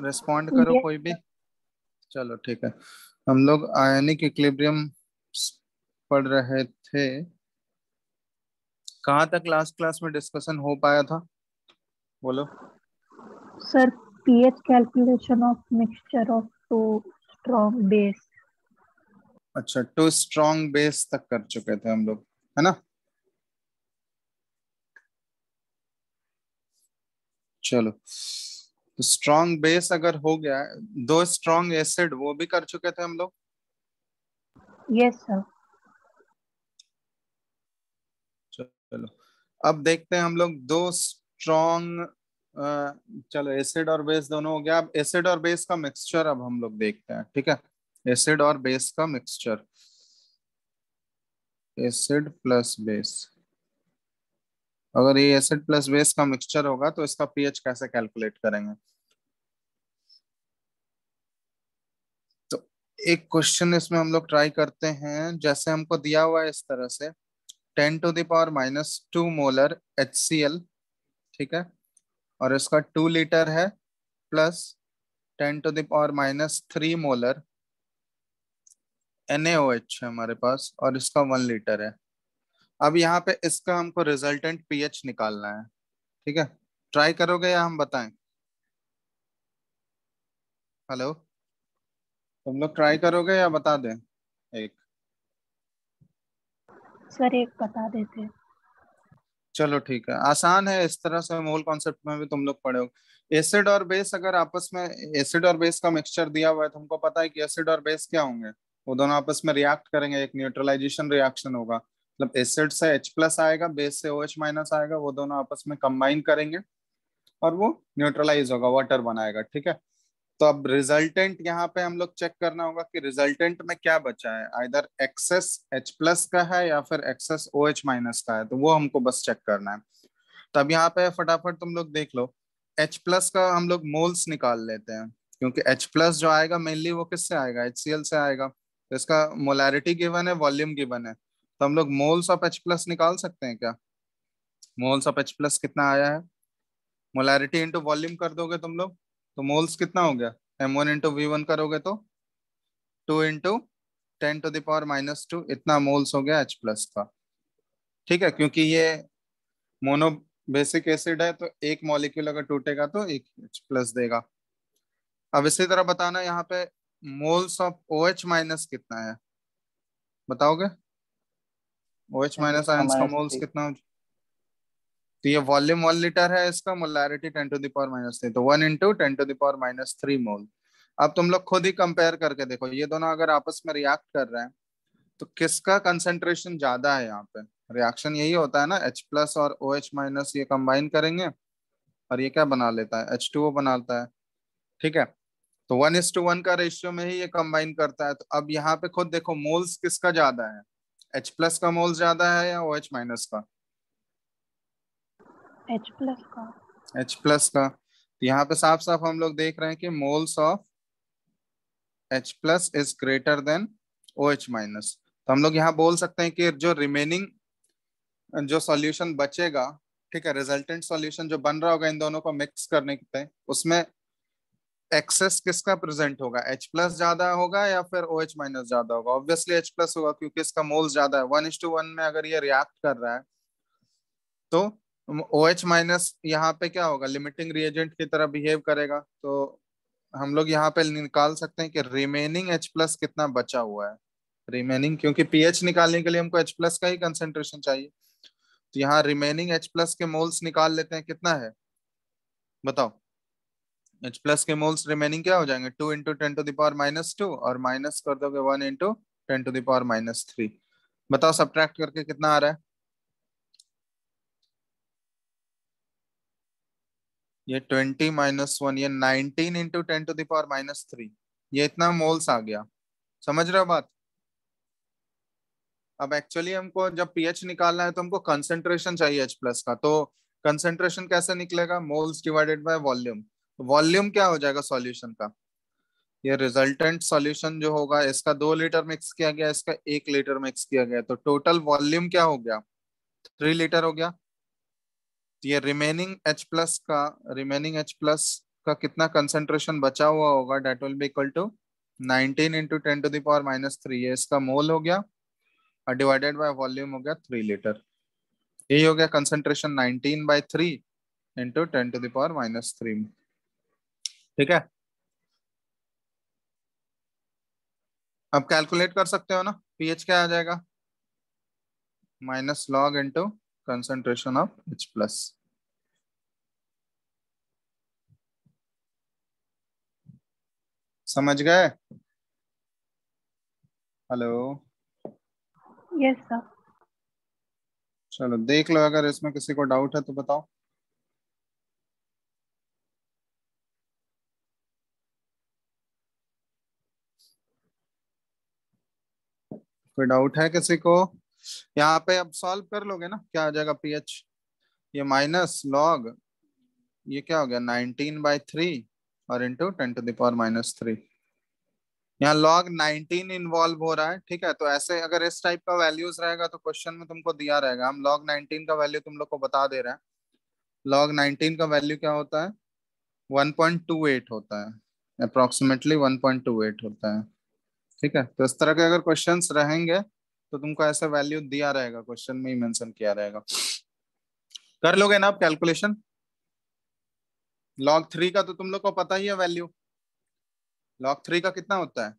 Respond करो ये कोई भी। चलो ठीक है। हम लोग आयनिक इक्विलिब्रियम पढ़ रहे थे। कहाँ तक लास्ट क्लास में डिस्कशन हो पाया था, बोलो। Sir, pH calculation of mixture of two strong base. अच्छा, टू स्ट्रॉन्ग बेस तक कर चुके थे हम लोग, है ना। चलो, तो स्ट्रॉन्ग बेस अगर हो गया है, दो स्ट्रॉन्ग एसिड वो भी कर चुके थे हम लोग। Yes sir. चलो, अब देखते हैं हम लोग दो स्ट्रॉन्ग। चलो, एसिड और बेस दोनों हो गया। अब एसिड और बेस का मिक्सचर अब हम लोग देखते हैं, ठीक है। एसिड और बेस का मिक्सचर, एसिड प्लस बेस। अगर ये एसिड प्लस बेस का मिक्सचर होगा तो इसका पीएच कैसे कैलकुलेट करेंगे। तो एक क्वेश्चन इसमें हम लोग ट्राई करते हैं, जैसे हमको दिया हुआ है इस तरह से, 10⁻⁻2 मोलर HCl, ठीक है। और इसका 2 लीटर है, प्लस 10⁻³ मोलर NaOH है हमारे पास, और इसका 1 लीटर है। अब यहाँ पे इसका हमको रिजल्टेंट पीएच निकालना है, ठीक है। ट्राई करोगे या हम बताएं। हेलो, तुम लोग ट्राई करोगे या बता दें एक। सर एक बता देते। चलो ठीक है, आसान है, इस तरह से मूल कॉन्सेप्ट में भी तुम लोग पढ़े हो। एसिड और बेस अगर आपस में, एसिड और बेस का मिक्सचर दिया हुआ है, तुमको पता है कि एसिड और बेस क्या होंगे। वो दोनों आपस में रिएक्ट करेंगे, एक न्यूट्रलाइजेशन रिएक्शन होगा। मतलब एसिड से H+ आएगा, बेस से OH- आएगा, वो दोनों आपस में कंबाइन करेंगे और वो न्यूट्रलाइज होगा, वाटर बनाएगा, ठीक है। तो अब रिजल्टेंट यहाँ पे हम लोग चेक करना होगा कि रिजल्टेंट में क्या बचा है, आइदर एक्सेस H+ का है या फिर एक्सेस OH- का है, तो वो हमको बस चेक करना है। तो अब यहाँ पे फटाफट तुम लोग देख लो, H+ का हम लोग मोल्स निकाल लेते हैं, क्योंकि H+ जो आएगा मेनली वो किससे आएगा, HCl से आएगा। तो इसका मोलैरिटी गिवन है, वॉल्यूम गिवन है, तो हम लोग मोल्स ऑफ H+ निकाल सकते हैं क्या। मोल्स ऑफ H+ कितना आया है, मोलैरिटी इंटू वॉल्यूम कर दोगे तुम लोग, तो मोल्स कितना हो गया, M1 × V1 करोगे तो 2 × 10⁻², इतना मोल्स हो गया H+ का, ठीक है। क्योंकि ये मोनो बेसिक एसिड है, तो एक मॉलिक्यूल अगर टूटेगा तो एक H+ देगा। अब इसी तरह बताना यहाँ पे मोल्स ऑफ OH- कितना है, बताओगे। OH- आयंस का मोल्स कितना हो। तो ये वॉल्यूम 1 लीटर है, इसका मोलैरिटी 10⁻³ तो 1 × 10⁻³ मोल। अब तुम लोग खुद ही कंपेयर करके देखो, ये दोनों अगर आपस में रिएक्ट कर रहे हैं तो किसका कंसंट्रेशन ज्यादा है। यहाँ पे रिएक्शन यही होता है ना, H+ और OH- ये कंबाइन करेंगे और ये क्या बना लेता है, H2O बनाता है, ठीक है। तो 1:1 का रेशियो में ही ये कंबाइन करता है। तो अब यहाँ पे खुद देखो मोल्स किसका ज्यादा है, H+ का मोल्स ज्यादा है या OH- का। H+ का। H+ का। तो यहाँ पे साफ साफ हम लोग देख रहे हैं कि moles of H+ is greater than OH-। तो हम लोग यहाँ बोल सकते हैं कि जो रिमेनिंग, जो सॉल्यूशन बचेगा, ठीक है, रिजल्टेंट सॉल्यूशन जो बन रहा होगा इन दोनों को मिक्स करने के, उसमें एक्सेस किसका प्रेजेंट होगा, H+ ज्यादा होगा या फिर OH- ज्यादा होगा। ऑब्वियसली H+ होगा, क्योंकि इसका मोल्स ज्यादा है। 1:1 में अगर ये रिएक्ट कर रहा है तो OH- यहाँ पे क्या होगा, लिमिटिंग रिएजेंट की तरह बिहेव करेगा। तो हम लोग यहाँ पे निकाल सकते हैं कि रिमेनिंग H+ कितना बचा हुआ है। रिमेनिंग, क्योंकि पीएच निकालने के लिए हमको H+ का ही कंसेंट्रेशन चाहिए, तो यहाँ रिमेनिंग H+ के मोल्स निकाल लेते हैं, कितना है बताओ। H+ के मोल्स रिमेनिंग क्या हो जाएंगे, 2 × 10⁻², और माइनस कर दोगे 1 × 10⁻³। बताओ सब्ट्रैक्ट करके कितना आ रहा है। ये 20 - 1, ये 19 × 10⁻³, ये इतना मोल्स आ गया। समझ रहे हो बात। अब एक्चुअली हमको जब पीएच निकालना है तो हमको कंसंट्रेशन चाहिए H+ का, तो कंसंट्रेशन कैसे निकलेगा, moles divided by volume. Volume क्या हो जाएगा सॉल्यूशन का, ये रिजल्टेंट सॉल्यूशन जो होगा, इसका 2 लीटर मिक्स किया गया, इसका 1 लीटर मिक्स किया गया, तो टोटल वॉल्यूम क्या हो गया, 3 लीटर हो गया। तो ये रिमेनिंग H+ का, रिमेनिंग H+ का कितना कंसंट्रेशन बचा हुआ होगा, that will be equal to 19 into 10⁻³ ये इसका मोल हो गया, और डिवाइडेड बाय वॉल्यूम हो गया 3 लीटर। यही हो गया कंसंट्रेशन 19/3 इंटू 10⁻³ ठीक है। अब कैलकुलेट कर सकते हो ना, पीएच क्या आ जाएगा, minus log into concentration of H plus. समझ गए? हेलो। Yes sir. चलो देख लो, अगर इसमें किसी को डाउट है तो बताओ। कोई डाउट है किसी को? यहाँ पे अब सॉल्व कर लोगे ना, क्या आ जाएगा पीएच, ये माइनस लॉग, ये क्या हो गया 19/3 और इंटू 10⁻³ यहाँ लॉग 19 इन्वॉल्व हो रहा है, ठीक है। तो ऐसे अगर इस टाइप का वैल्यूज रहेगा तो क्वेश्चन में तुमको दिया रहेगा, हम लॉग 19 का वैल्यू तुम लोग को बता दे रहे हैं। लॉग 19 का वैल्यू क्या होता है, 1.28 होता है, अप्रोक्सीमेटली 1.28 होता है, ठीक है। तो इस तरह के अगर क्वेश्चंस रहेंगे तो तुमको ऐसा वैल्यू दिया रहेगा, क्वेश्चन में ही मेंशन किया रहेगा। कर लोगे ना आप कैलकुलेशन? लॉग 3 का तो तुम लोग को पता ही है वैल्यू, लॉग 3 का कितना होता है,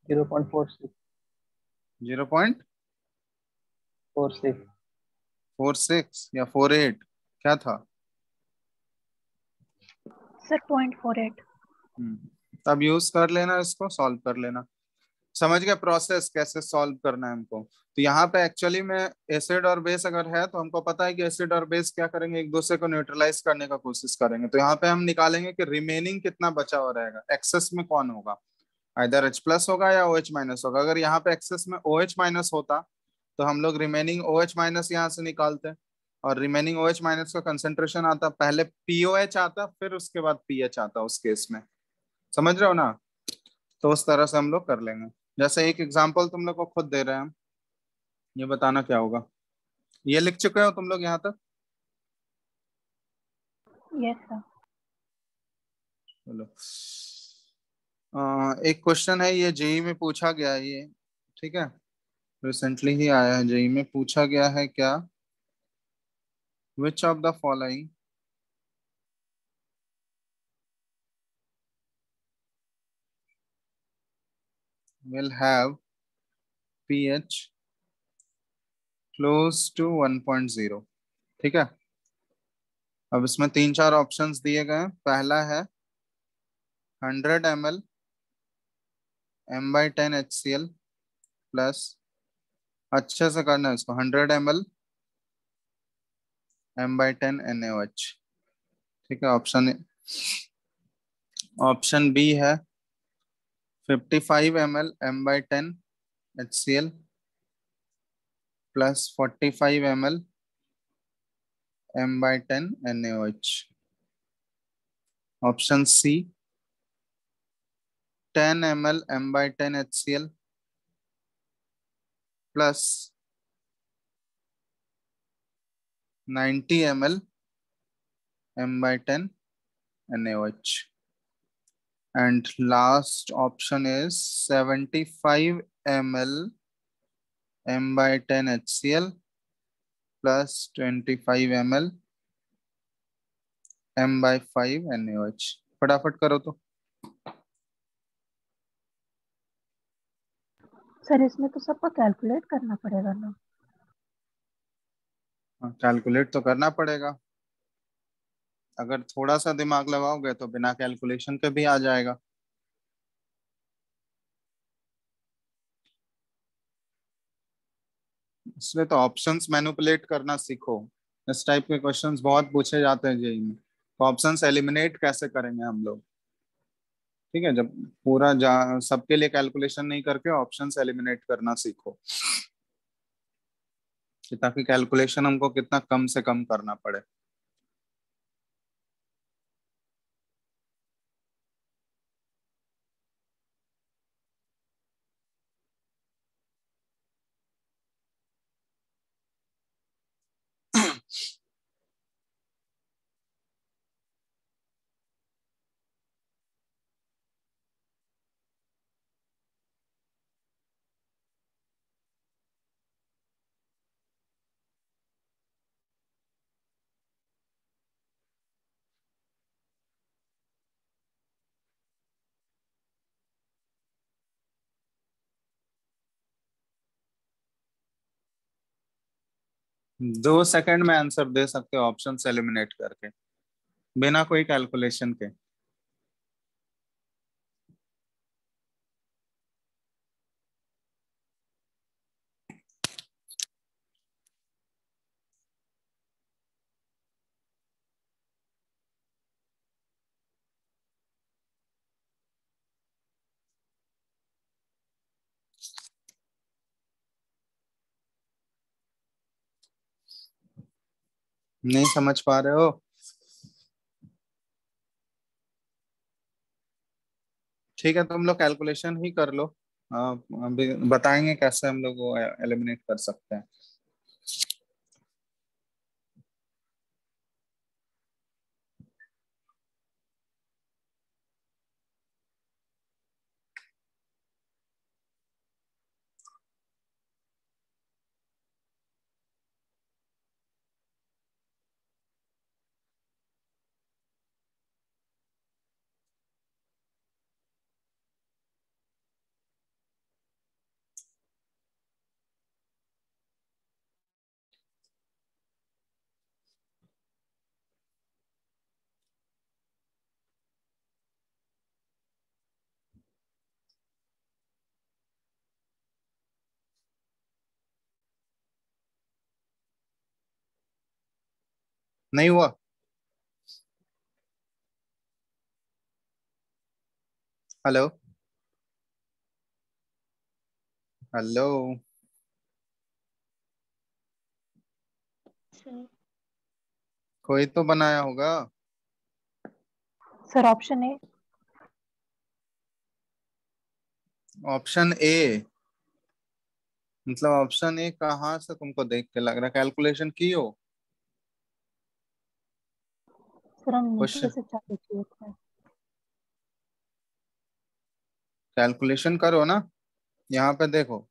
0.46। 0.46 46। या 48, क्या था? सर 0.48। तब यूज कर लेना, इसको सॉल्व कर लेना। समझ गए प्रोसेस कैसे सॉल्व करना है हमको? तो यहाँ पे एक्चुअली में एसिड और बेस अगर है तो हमको पता है कि एसिड और बेस क्या करेंगे, एक दूसरे को न्यूट्रलाइज करने का कोशिश करेंगे। तो यहाँ पे हम निकालेंगे कि रिमेनिंग कितना बचा हुआ रहेगा, एक्सेस में कौन होगा, आइदर H प्लस होगा या OH माइनस होगा। अगर यहाँ पे एक्सेस में OH माइनस होता तो हम लोग रिमेनिंग OH माइनस यहाँ से निकालते, और रिमेनिंग OH माइनस का कंसेंट्रेशन आता, पहले POH आता फिर उसके बाद पीएच आता उस केस में। समझ रहे हो ना? तो उस तरह से हम लोग कर लेंगे। जैसे एक एग्जांपल तुम लोग को खुद दे रहे हैं हम, ये बताना क्या होगा। ये लिख चुके हो तुम लोग यहाँ तक? Yes sir. चलो, एक क्वेश्चन है, ये जेई में पूछा गया है ये, ठीक है, रिसेंटली ही आया है, जेई में पूछा गया है क्या, which of the following will have pH close to 1.0, ठीक है। अब इसमें 3-4 ऑप्शंस दिए गए हैं। पहला है 100 ml M/10 HCl प्लस, अच्छे से करना है इसको, 100 ml M/10 NaOH, ठीक है। ऑप्शन बी है 55 ml M/10 HCl plus 45 ml M/10 NaOH। Option C 10 ml M/10 HCl plus 90 ml M/10 NaOH, and last option is 75 ml M/10 HCl plus 25 ml M/5 NaOH। फटाफट करो तो। Sir इसमें तो सबको calculate करना पड़ेगा ना। कैलकुलेट तो करना पड़ेगा, अगर थोड़ा सा दिमाग लगाओगे तो बिना कैलकुलेशन के भी आ जाएगा। इसलिए तो ऑप्शंस मैनिपुलेट करना सीखो, इस टाइप के क्वेश्चंस बहुत पूछे जाते हैं जेई में। तो ऑप्शंस एलिमिनेट कैसे करेंगे हम लोग, ठीक है, जब पूरा सबके लिए कैलकुलेशन नहीं करके ऑप्शंस एलिमिनेट करना सीखो, कि ताकि कैलकुलेशन हमको कितना कम से कम करना पड़े। 2 सेकंड में आंसर दे सकते हो ऑप्शन एलिमिनेट करके, बिना कोई कैलकुलेशन के। नहीं समझ पा रहे हो? ठीक है, तुम लोग कैलकुलेशन ही कर लो। अभी बताएंगे कैसे हम लोग वो एलिमिनेट कर सकते हैं। नहीं हुआ? हेलो? हेलो? सर। कोई तो बनाया होगा। Sir option A. Option A? मतलब ऑप्शन ए कहाँ से तुमको देख के लग रहा है? कैलकुलेशन की हो? सर हम नीचे क्वेश्चन से चालू किए थे। कैलकुलेशन करो ना। यहाँ पे देखो,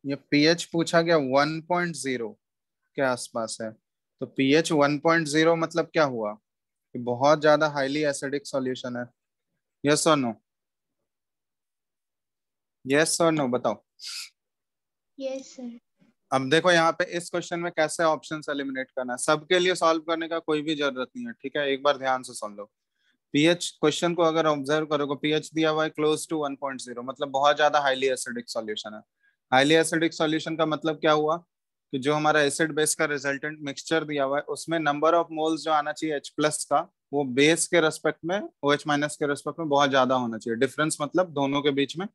ये पीएच पूछा गया 1.0 के आसपास है। तो पीएच 1.0 मतलब क्या हुआ कि बहुत ज्यादा हाईली एसिडिक सॉल्यूशन है। यस और नो? यस और नो बताओ। Yes sir. अब देखो यहाँ पे इस क्वेश्चन में कैसे ऑप्शंस एलिमिनेट करना है, सबके लिए सॉल्व करने का कोई भी जरूरत नहीं है, ठीक है? एक बार ध्यान से सुन लो। पीएच क्वेश्चन को अगर ऑब्जर्व करोगे, पीएच दिया हुआ है क्लोज टू 1.0, मतलब बहुत ज्यादा हाईली एसिडिक सॉल्यूशन है। हाईली एसिडिक सॉल्यूशन का मतलब क्या हुआ कि जो हमारा एसिड बेस का रिजल्टेंट मिक्सचर दिया हुआ है उसमें नंबर ऑफ मोल्स जो आना चाहिए H प्लस का, वो बेस के रेस्पेक्ट में OH माइनस के रेस्पेक्ट में बहुत ज्यादा होना चाहिए। डिफरेंस मतलब दोनों के बीच में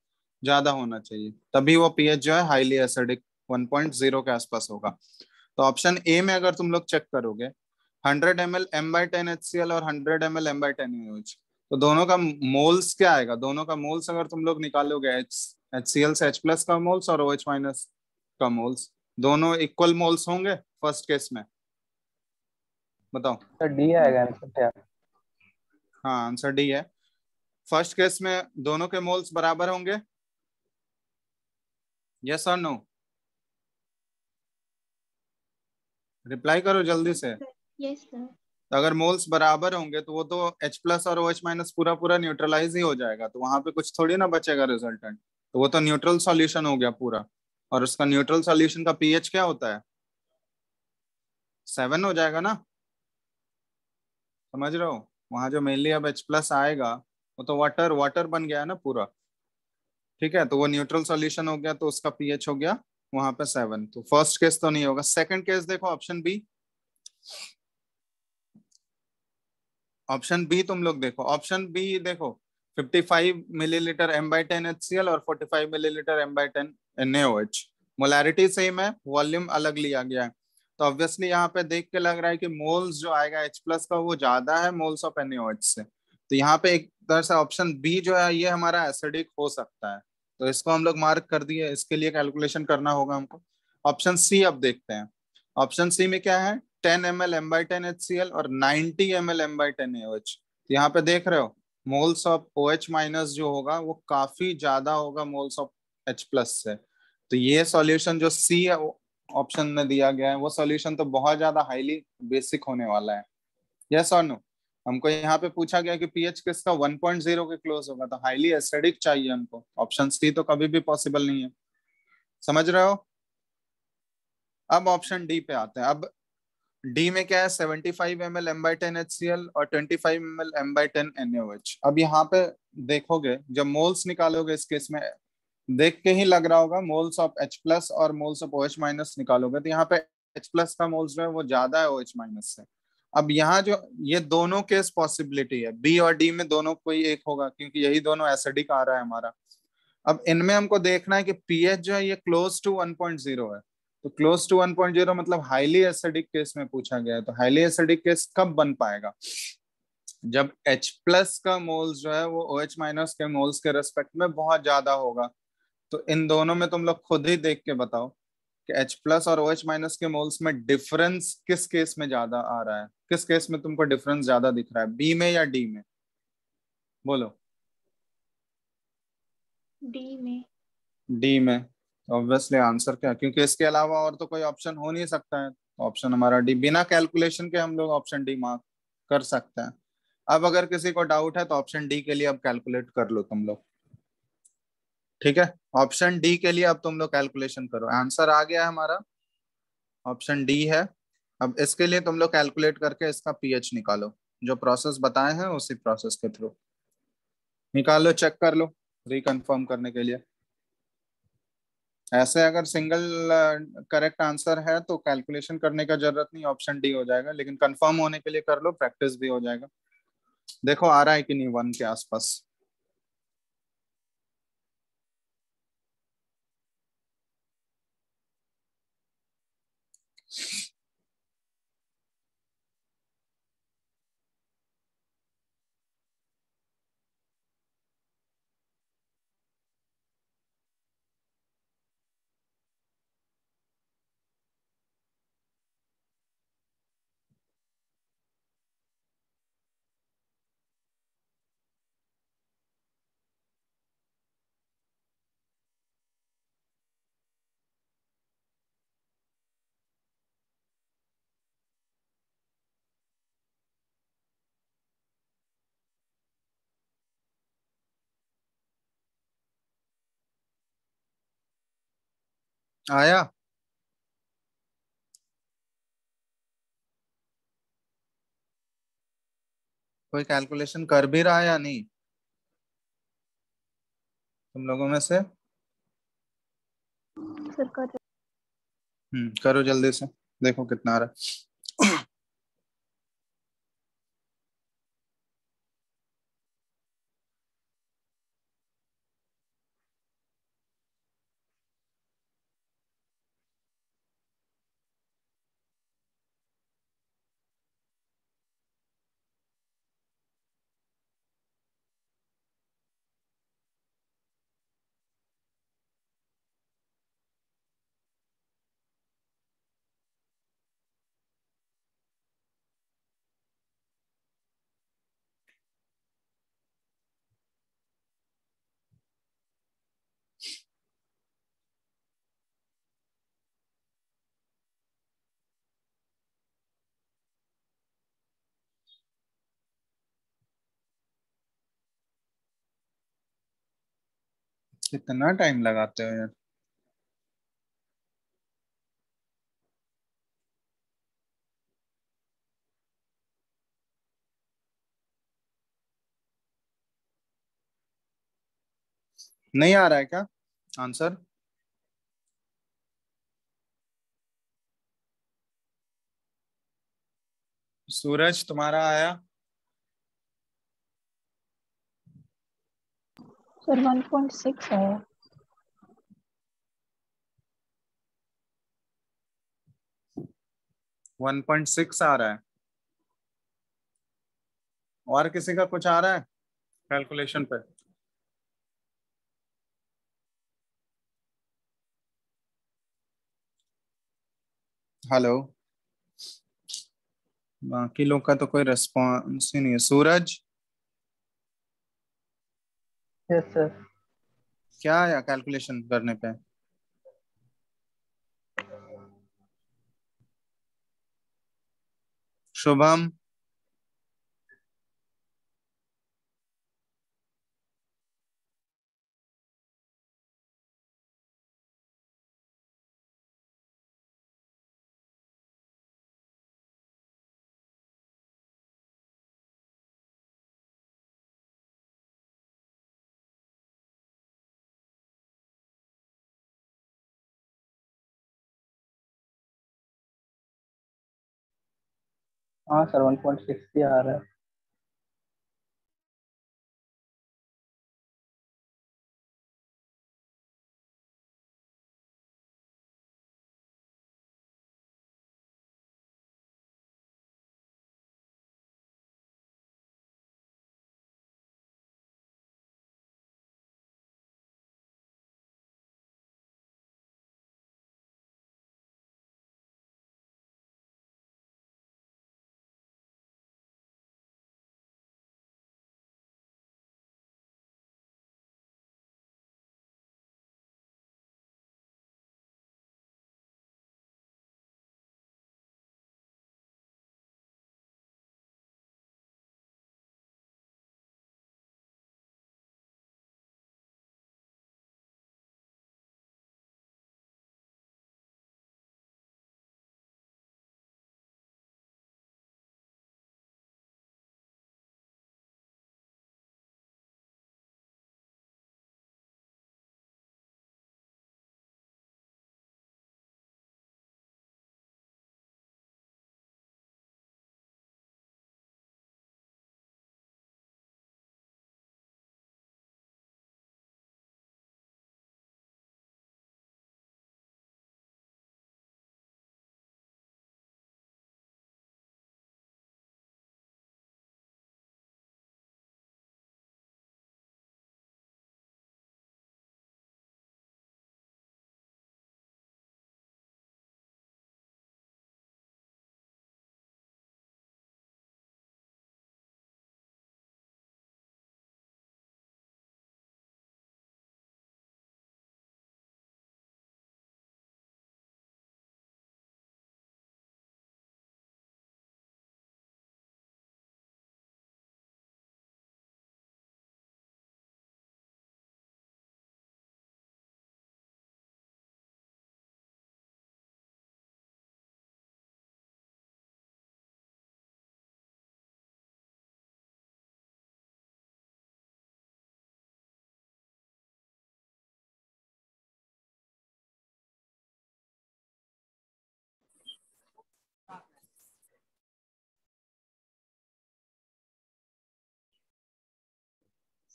ज्यादा होना चाहिए, तभी वो पीएच जो है हाईली एसिडिक 1.0 के आसपास होगा। तो ऑप्शन ए में अगर तुम लोग चेक करोगे, 100 ml M/10 HCl और 100 ml M/10 OH, तो दोनों का मोल्स क्या आएगा? दोनों का मोल्स अगर तुम लोग निकालोगे, HCl से H प्लस का मोल्स और OH माइनस का मोल्स, दोनों इक्वल मोल्स होंगे फर्स्ट केस में? बताओ। सर डी आएगा आंसर क्या? हाँ, आंसर डी है। फर्स्ट केस में दोनों के मोल्स बराबर होंगे। यस और नो? रिप्लाई करो जल्दी से। Yes sir. तो अगर मोल्स बराबर होंगे तो वो तो H प्लस और OH माइनस पूरा पूरा न्यूट्रलाइज ही हो जाएगा, तो वहां पे कुछ थोड़ी ना बचेगा रिजल्टेंट। तो वो तो न्यूट्रल सॉल्यूशन हो गया पूरा। और उसका न्यूट्रल सॉल्यूशन का पीएच क्या होता है? 7 हो जाएगा ना? समझ रहे हो? वहां जो मेनली अब H प्लस आएगा वो तो वाटर वाटर बन गया है ना पूरा। ठीक है, तो वो न्यूट्रल सॉल्यूशन हो गया, तो उसका पीएच हो गया वहां पे 7। तो फर्स्ट केस तो नहीं होगा। सेकंड केस देखो, ऑप्शन बी। ऑप्शन बी तुम लोग देखो, ऑप्शन बी देखो, 55 मिलीलीटर M/10 HCl और 45 millilitre M/10 NaOH। Molarity same है, वॉल्यूम अलग लिया गया है। तो ऑब्वियसली यहाँ पे देख के लग रहा है कि मोल्स जो आएगा H प्लस का वो ज्यादा है मोल्स ऑफ NaOH से। तो यहाँ पे एक तरह से ऑप्शन बी जो है ये हमारा एसिडिक हो सकता है। तो इसको हम लोग मार्क कर दिए, इसके लिए कैलकुलेशन करना होगा हमको। ऑप्शन सी अब देखते हैं। ऑप्शन सी में क्या है? 10 ml M/10 HCl और 90 ml M/10 AOH। तो यहाँ पे देख रहे हो, मोल्स ऑफ OH माइनस जो होगा वो काफी ज्यादा होगा मोल्स ऑफ H प्लस से। तो ये सॉल्यूशन जो सी ऑप्शन में दिया गया है वो सॉल्यूशन तो बहुत ज्यादा हाईली बेसिक होने वाला है। यस और नो? हमको यहाँ पे पूछा गया कि पीएच किसका 1.0 के क्लोज होगा, तो हाईली एसिडिक चाहिए हमको। ऑप्शन सी तो कभी भी पॉसिबल नहीं है। समझ रहे हो? अब ऑप्शन डी पे आते हैं। अब डी में क्या है, 75 ml M/10 HCl और 25 ml M/10 NaOH। अब यहाँ पे देखोगे, जब मोल्स निकालोगे इस केस में, देख के ही लग रहा होगा, मोल्स ऑफ H+ और मोल्स ऑफ OH- निकालोगे तो यहाँ पे H+ का मोल्स जो है वो ज्यादा है OH- से। अब यहाँ जो ये दोनों केस पॉसिबिलिटी है, बी और डी में दोनों कोई एक होगा, क्योंकि यही दोनों एसिडिक आ रहा है हमारा। अब इनमें हमको देखना है कि पीएच जो है ये क्लोज टू 1.0 है। तो क्लोज टू 1.0 मतलब हाईली एसिडिक केस में पूछा गया है। तो हाईली एसिडिक केस कब बन पाएगा, जब H+ का मोल्स जो है वो OH- के मोल्स के रेस्पेक्ट में बहुत ज्यादा होगा। तो इन दोनों में तुम लोग खुद ही देख के बताओ कि H+ और OH- के मोल्स में डिफरेंस किस केस में ज्यादा आ रहा है, किस केस में तुमको डिफरेंस ज्यादा दिख रहा है, बी में या डी में? बोलो। डी में। डी में। ऑब्वियसली आंसर क्या, क्योंकि इसके अलावा और तो कोई ऑप्शन हो नहीं सकता है। ऑप्शन हमारा डी, बिना कैलकुलेशन के हम लोग ऑप्शन डी मार्क कर सकते हैं। अब अगर किसी को डाउट है तो ऑप्शन डी के लिए अब कैलकुलेट कर लो तुम लोग। ठीक है, ऑप्शन डी के लिए अब तुम लोग कैलकुलेशन करो। आंसर आ गया है हमारा, ऑप्शन डी है। अब इसके लिए तुम लोग कैलकुलेट करके इसका पीएच निकालो, जो प्रोसेस बताए हैं उसी प्रोसेस के थ्रू निकाल लो, चेक कर लो रिकन्फर्म करने के लिए। ऐसे अगर सिंगल करेक्ट आंसर है तो कैलकुलेशन करने का जरूरत नहीं, ऑप्शन डी हो जाएगा। लेकिन कंफर्म होने के लिए कर लो, प्रैक्टिस भी हो जाएगा। देखो आ रहा है कि नहीं 1 के आसपास। आया? कोई कैलकुलेशन कर भी रहा है या नहीं तुम लोगों में से? सर कर। करो जल्दी से, देखो कितना आ रहा है। कितना टाइम लगाते हो यार? नहीं आ रहा है क्या आंसर? सूरज तुम्हारा आया? सर 1.6 है। 1.6 आ रहा है? और किसी का कुछ आ रहा है कैलकुलेशन पे? हेलो? बाकी लोग का तो कोई रेस्पॉन्स ही नहीं है। सूरज, यस सर। क्या आया कैलकुलेशन करने पे? शुभम? हाँ सर 1.6 ही आ रहा है।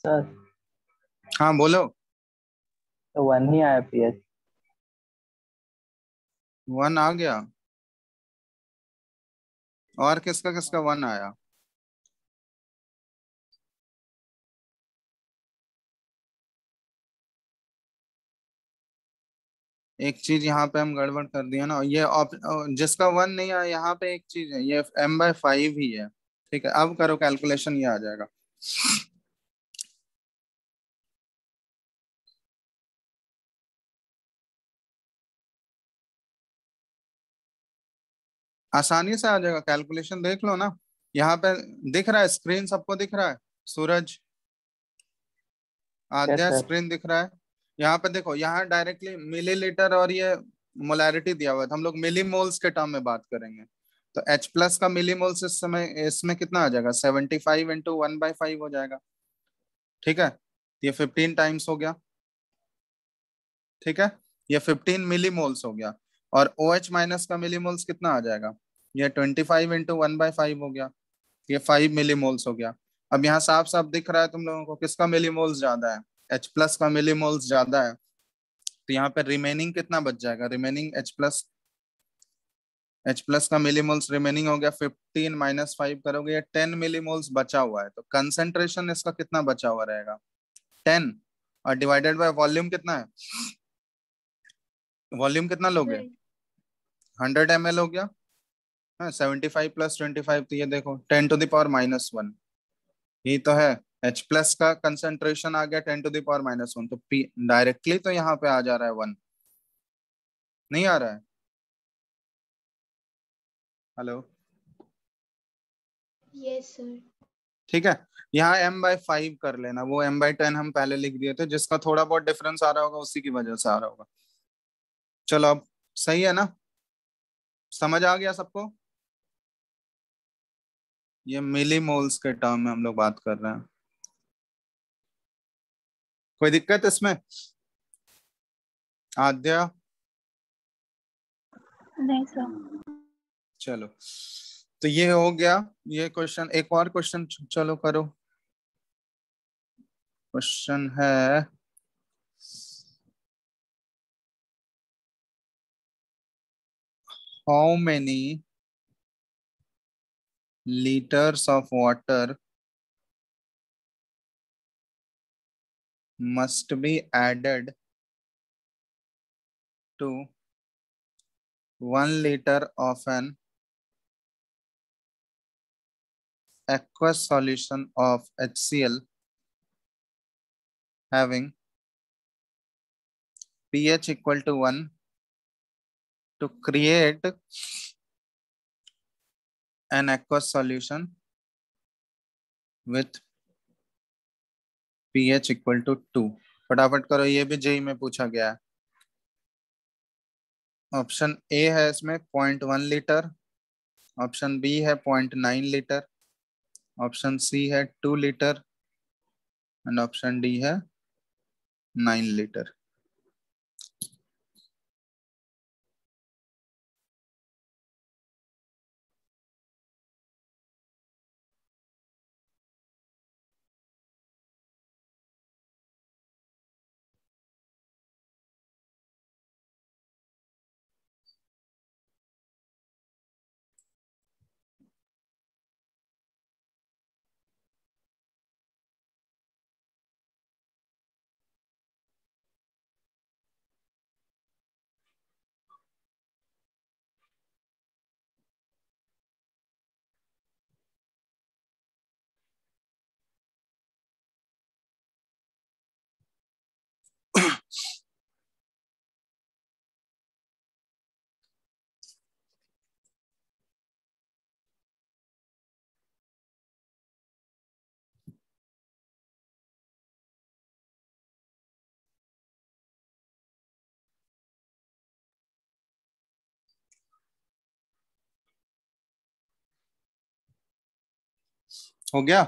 सर हाँ बोलो। तो 1 ही आया पीएच। 1 आ गया। और किसका किसका 1 आया? एक चीज यहाँ पे हम गड़बड़ कर दिया ना, ये जिसका 1 नहीं आया यहाँ पे एक चीज है, ये m/5 ही है। ठीक है, अब करो कैलकुलेशन, ये आ जाएगा। आसानी से आ जाएगा, कैलकुलेशन देख लो ना। यहाँ पे दिख रहा है, स्क्रीन सबको दिख रहा है? सूरज, यस आद्या, सर। स्क्रीन दिख रहा है? यहाँ पे देखो, यहाँ डायरेक्टली मिलीलीटर और ये मोलैरिटी दिया हुआ है, तो हम लोग मिली मोल्स के टर्म में बात करेंगे। तो H+ का मिली मोल्स इस समय इसमें कितना आ जाएगा? 75 इंटू 1/5 हो जाएगा। ठीक है, ये 15 टाइम्स हो गया। ठीक है, ये 15 मिली मोल्स हो गया। और OH- का मिली मोल्स कितना आ जाएगा? ये 25 इंटू 1/5 हो गया, ये 5 मिली मोल्स हो गया। अब यहाँ साफ साफ दिख रहा है तुम लोगों को किसका मिली मोल्स ज्यादा है? H+ का मिली मोल्स ज्यादा है। तो यहाँ पे रिमेनिंग कितना बच जाएगा? रिमेनिंग H+ का मिलीमोल्स रिमेनिंग हो गया 15 -5 करोगे, ये 10 मिलीमोल्स बचा हुआ है। तो कंसेंट्रेशन इसका कितना बचा हुआ रहेगा? 10। और डिवाइडेड बाय वॉल्यूम कितना है? वॉल्यूम कितना लोगे? 100 ml हो गया। हाँ, 75 + 25, तो ये देखो 10⁻⁻1। यही तो है, H+ का कंसेंट्रेशन आ गया 10⁻⁻1। तो P डायरेक्टली तो यहाँ पे आ जा रहा है 1। नहीं आ रहा है? हेलो? Yes sir. ठीक है, यहाँ m/5 कर लेना, वो m/10 हम पहले लिख दिए थे, जिसका थोड़ा बहुत डिफरेंस आ रहा होगा उसी की वजह से आ रहा होगा। चलो अब सही है ना, समझ आ गया सबको? ये मिली मोल्स के टर्म में हम लोग बात कर रहे हैं। कोई दिक्कत इसमें? आद्या? नहीं सर। चलो, तो ये हो गया ये क्वेश्चन। एक और क्वेश्चन चलो करो। क्वेश्चन है how many liters of water must be added to 1 liter of an aqueous solution of HCl having pH equal to 1 to create an aqueous solution with pH equal to 2। फटाफट करो, ये भी JEE में पूछा गया है। Option A है इसमें 0.1 लीटर, ऑप्शन बी है 0.9 लीटर, ऑप्शन सी है 2 लीटर एंड ऑप्शन डी है 9 लीटर। हो गया।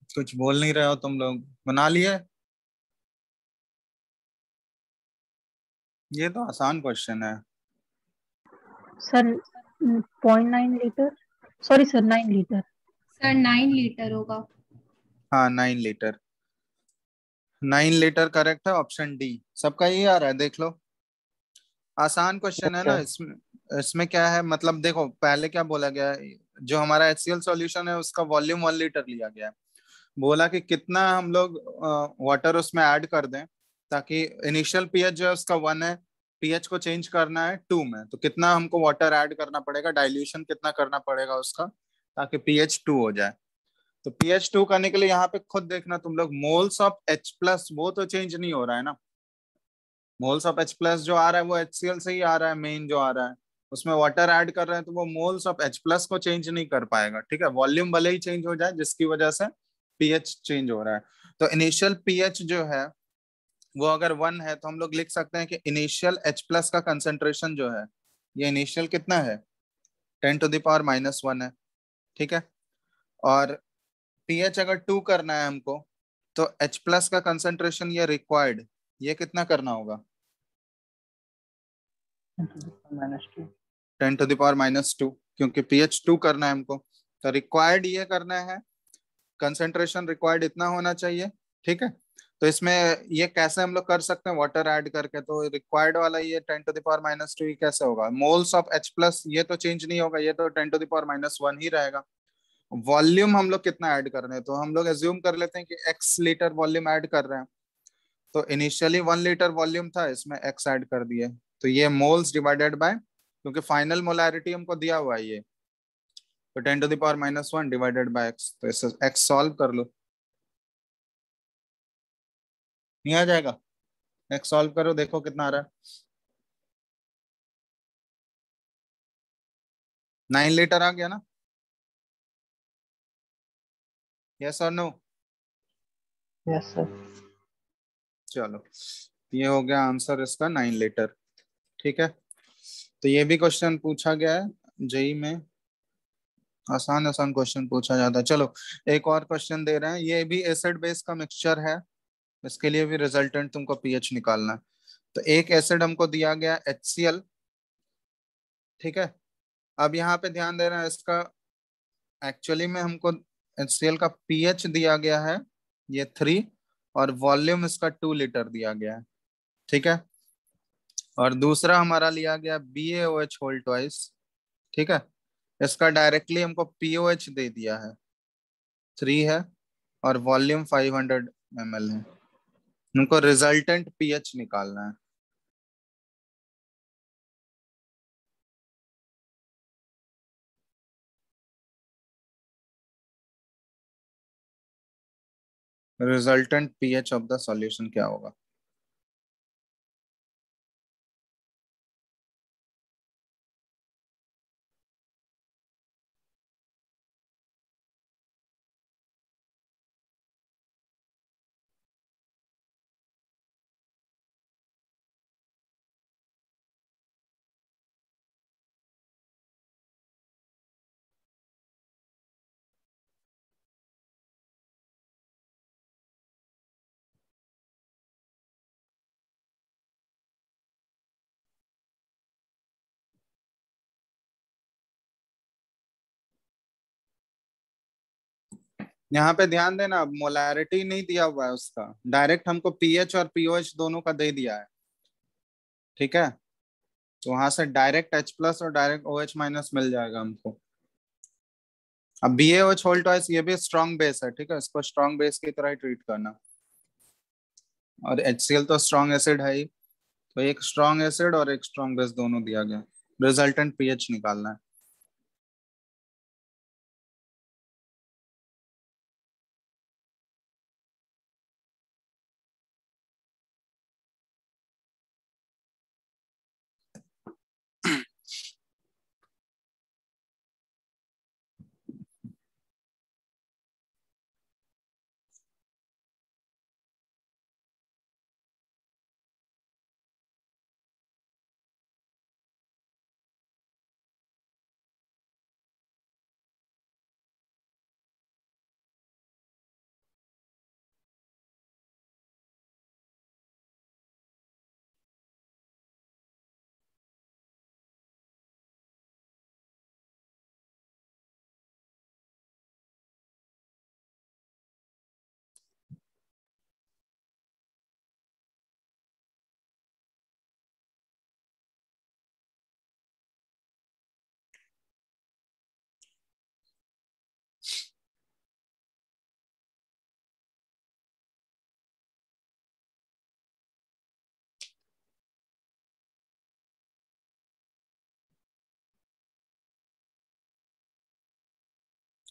कुछ बोल नहीं रहे हो तुम लोग, बना लिए? ये तो आसान क्वेश्चन है। Sir 0.9 litre, sorry sir 9 litre. Sir 9 litre होगा। हाँ 9 लीटर, 9 लीटर करेक्ट है, ऑप्शन डी। सबका ये आ रहा है, देख लो। आसान क्वेश्चन है यस ना। सर। इसमें इसमें क्या है, मतलब देखो पहले क्या बोला गया है, जो हमारा HCl सॉल्यूशन है उसका वॉल्यूम 1 लीटर लिया गया है। बोला कि कितना हम लोग वाटर उसमें ऐड कर दें ताकि इनिशियल पीएच जो है उसका 1 है, पीएच को चेंज करना है 2 में, तो कितना हमको वाटर ऐड करना पड़ेगा, डाइल्यूशन कितना करना पड़ेगा उसका ताकि पीएच 2 हो जाए। तो पीएच 2 करने के लिए यहाँ पे खुद देखना तुम लोग, मोल्स ऑफ H+ वो तो चेंज नहीं हो रहा है ना। मोल्स ऑफ H+ जो आ रहा है वो HCl से ही आ रहा है, मेन जो आ रहा है। उसमें वाटर ऐड कर रहे हैं तो वो मोल्स ऑफ H+ को चेंज नहीं कर पाएगा, ठीक है। वॉल्यूम भले ही चेंज हो जाए जिसकी वजह से पीएच चेंज हो रहा है। तो इनिशियल पीएच जो है वो अगर 1 है तो हम लोग लिख सकते हैं कि इनिशियल H+ का कंसेंट्रेशन जो है, ये इनिशियल कितना है, 10⁻⁻1 है, ठीक है। और पीएच अगर 2 करना है हमको तो H+ का कंसेंट्रेशन ये रिक्वायर्ड, ये कितना करना होगा, -2। 10⁻², क्योंकि पीएच 2 करना है हमको तो रिक्वायर्ड ये करना है, कंसेंट्रेशन रिक्वायर्ड इतना होना चाहिए, ठीक है। तो इसमें ये कैसे हम लोग कर सकते हैं वाटर ऐड करके, तो रिक्वायर्ड वाला ये 10⁻², ये कैसे होगा, मोल्स ऑफ H+ ये तो चेंज नहीं होगा, ये तो 10⁻1 ही रहेगा। वॉल्यूम हम लोग कितना ऐड कर रहे हैं, तो हम लोग एज्यूम कर लेते हैं कि x लीटर वॉल्यूम ऐड कर रहे हैं, तो इनिशियली 1 लीटर वॉल्यूम था, इसमें x ऐड कर दिए, तो ये मोल्स डिवाइडेड बाय, क्योंकि फाइनल मोलैरिटी हमको दिया हुआ है ये, तो 10⁻1 डिवाइडेड बाय x, तो इससे x सॉल्व कर लो, नहीं आ जाएगा। x सॉल्व करो, देखो कितना आ रहा है। 9 लीटर आ गया ना, यस और नो? Yes sir. चलो ये हो गया आंसर इसका 9 लीटर। ठीक है, तो ये भी क्वेश्चन पूछा गया है जेई में, आसान आसान क्वेश्चन पूछा जाता है। चलो एक और क्वेश्चन दे रहे हैं, ये भी एसिड बेस का मिक्सचर है, इसके लिए भी रिजल्टेंट तुमको पीएच निकालना है। तो एक एसिड हमको दिया गया HCl। ठीक है, अब यहाँ पे ध्यान देना है, इसका एक्चुअली में हमको HCl का पीएच दिया गया है ये 3, और वॉल्यूम इसका 2 लीटर दिया गया है। ठीक है, और दूसरा हमारा लिया गया BaOH होल ट्वाइस। ठीक है, इसका डायरेक्टली हमको POH दे दिया है, 3 है, और वॉल्यूम 500 ml है। उनको रिजल्टेंट पीएच निकालना है। Resultant pH of the solution क्या होगा? यहाँ पे ध्यान देना, मोलैरिटी नहीं दिया हुआ है उसका, डायरेक्ट हमको पीएच और पीओएच दोनों का दे दिया है। ठीक है, तो वहां से डायरेक्ट H+ और डायरेक्ट OH- मिल जाएगा हमको। अब BaOH होल ट्वाइस ये भी स्ट्रॉन्ग बेस है, ठीक है, इसको स्ट्रॉन्ग बेस की तरह ही ट्रीट करना। और HCl तो स्ट्रॉन्ग एसिड है ही, तो एक स्ट्रॉन्ग एसिड और एक स्ट्रॉन्ग बेस दोनों दिया गया। रिजल्टेंट पीएच निकालना है।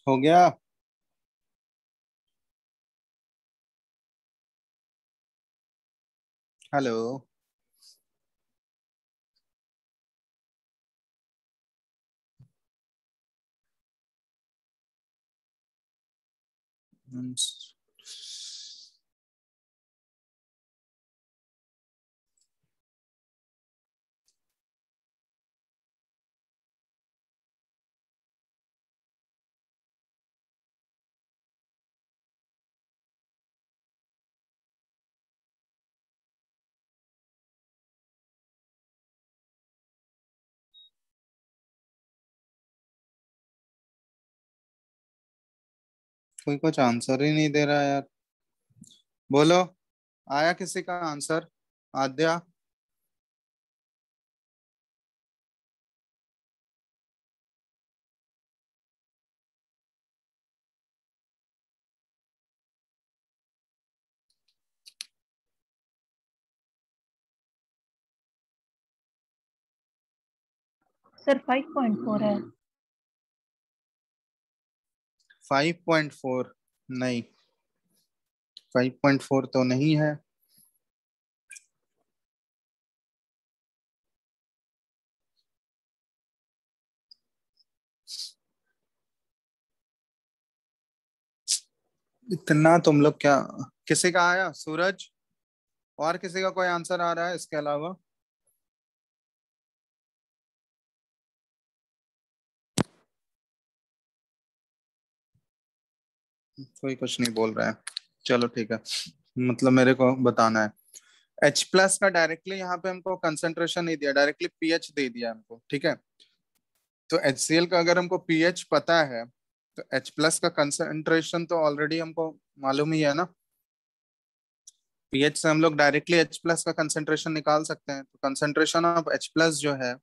हो गया। हेलो। कोई कुछ आंसर ही नहीं दे रहा यार, बोलो, आया किसी का आंसर? आद्या? सर 5.4 है। 5.4? नहीं, 5.4 तो नहीं है। इतना तुम लोग क्या, किसी का आया? सूरज? और किसी का कोई आंसर आ रहा है इसके अलावा? कोई कुछ नहीं बोल रहा है। चलो ठीक है, मतलब मेरे को बताना है। H प्लस का डायरेक्टली यहाँ पे हमको कंसंट्रेशन नहीं दिया, डायरेक्टली पीएच दे दिया हमको, ठीक है। तो HCl का अगर हमको पीएच पता है तो H प्लस का कंसंट्रेशन तो ऑलरेडी हमको मालूम ही है ना। पीएच से हम लोग डायरेक्टली H प्लस का कंसंट्रेशन निकाल सकते हैं। तो कंसंट्रेशन ऑफ H प्लस जो है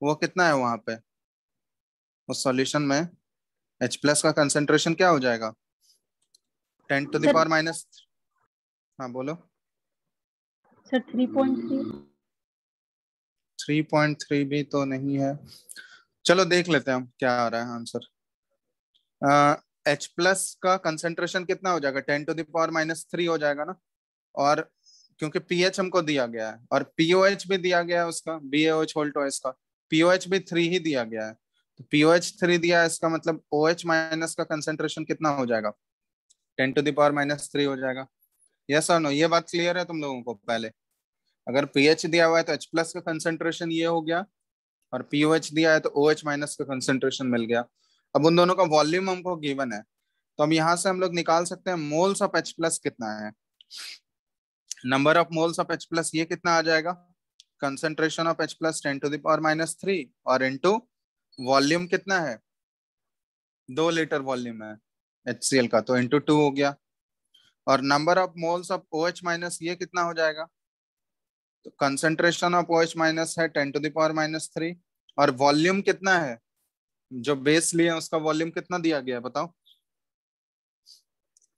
वो कितना है वहां पे उस सॉल्यूशन में? H प्लस का कंसंट्रेशन क्या हो जाएगा? 10 to the power sir minus, हाँ बोलो। सर 3.3। 3.3 भी तो नहीं है। चलो देख लेते हैं हम क्या आ रहा है आंसर। H प्लस का कंसंट्रेशन कितना हो जाएगा? 10 टू द पावर माइनस 3 हो जाएगा ना। और क्योंकि पीएच हमको दिया गया है और पीओएच भी दिया गया है, उसका BaOH होल्ट OH का पीओएच भी 3 ही दिया गया है। तो पीओएच 3 दिया है, इसका मतलब OH माइनस का कंसंट्रेशन कितना हो जाएगा? 10 टू द पावर माइनस 3 हो जाएगा। यस और नो, ये बात क्लियर है तुम लोगों को? पहले अगर पीएच दिया हुआ है तो H प्लस का कंसंट्रेशन ये हो गया, और पीओएच दिया है तो OH माइनस का कंसंट्रेशन मिल गया। अब उन दोनों का वॉल्यूम हमको गिवन है, तो हम यहाँ से हम लोग निकाल सकते हैं मोल्स ऑफ H प्लस कितना है। Number of moles of H plus ये कितना आ जाएगा? Concentration of H plus 10 to the power minus 3 और इनटू वॉल्यूम कितना है? 2 लीटर वॉल्यूम है HCl का, तो इनटू 2 हो गया। और number of moles of OH minus ये कितना हो जाएगा? तो कंसंट्रेशन ऑफ OH माइनस है 10 टू द पावर माइनस 3, और वॉल्यूम कितना है? जो बेस लिए उसका वॉल्यूम कितना दिया गया है बताओ?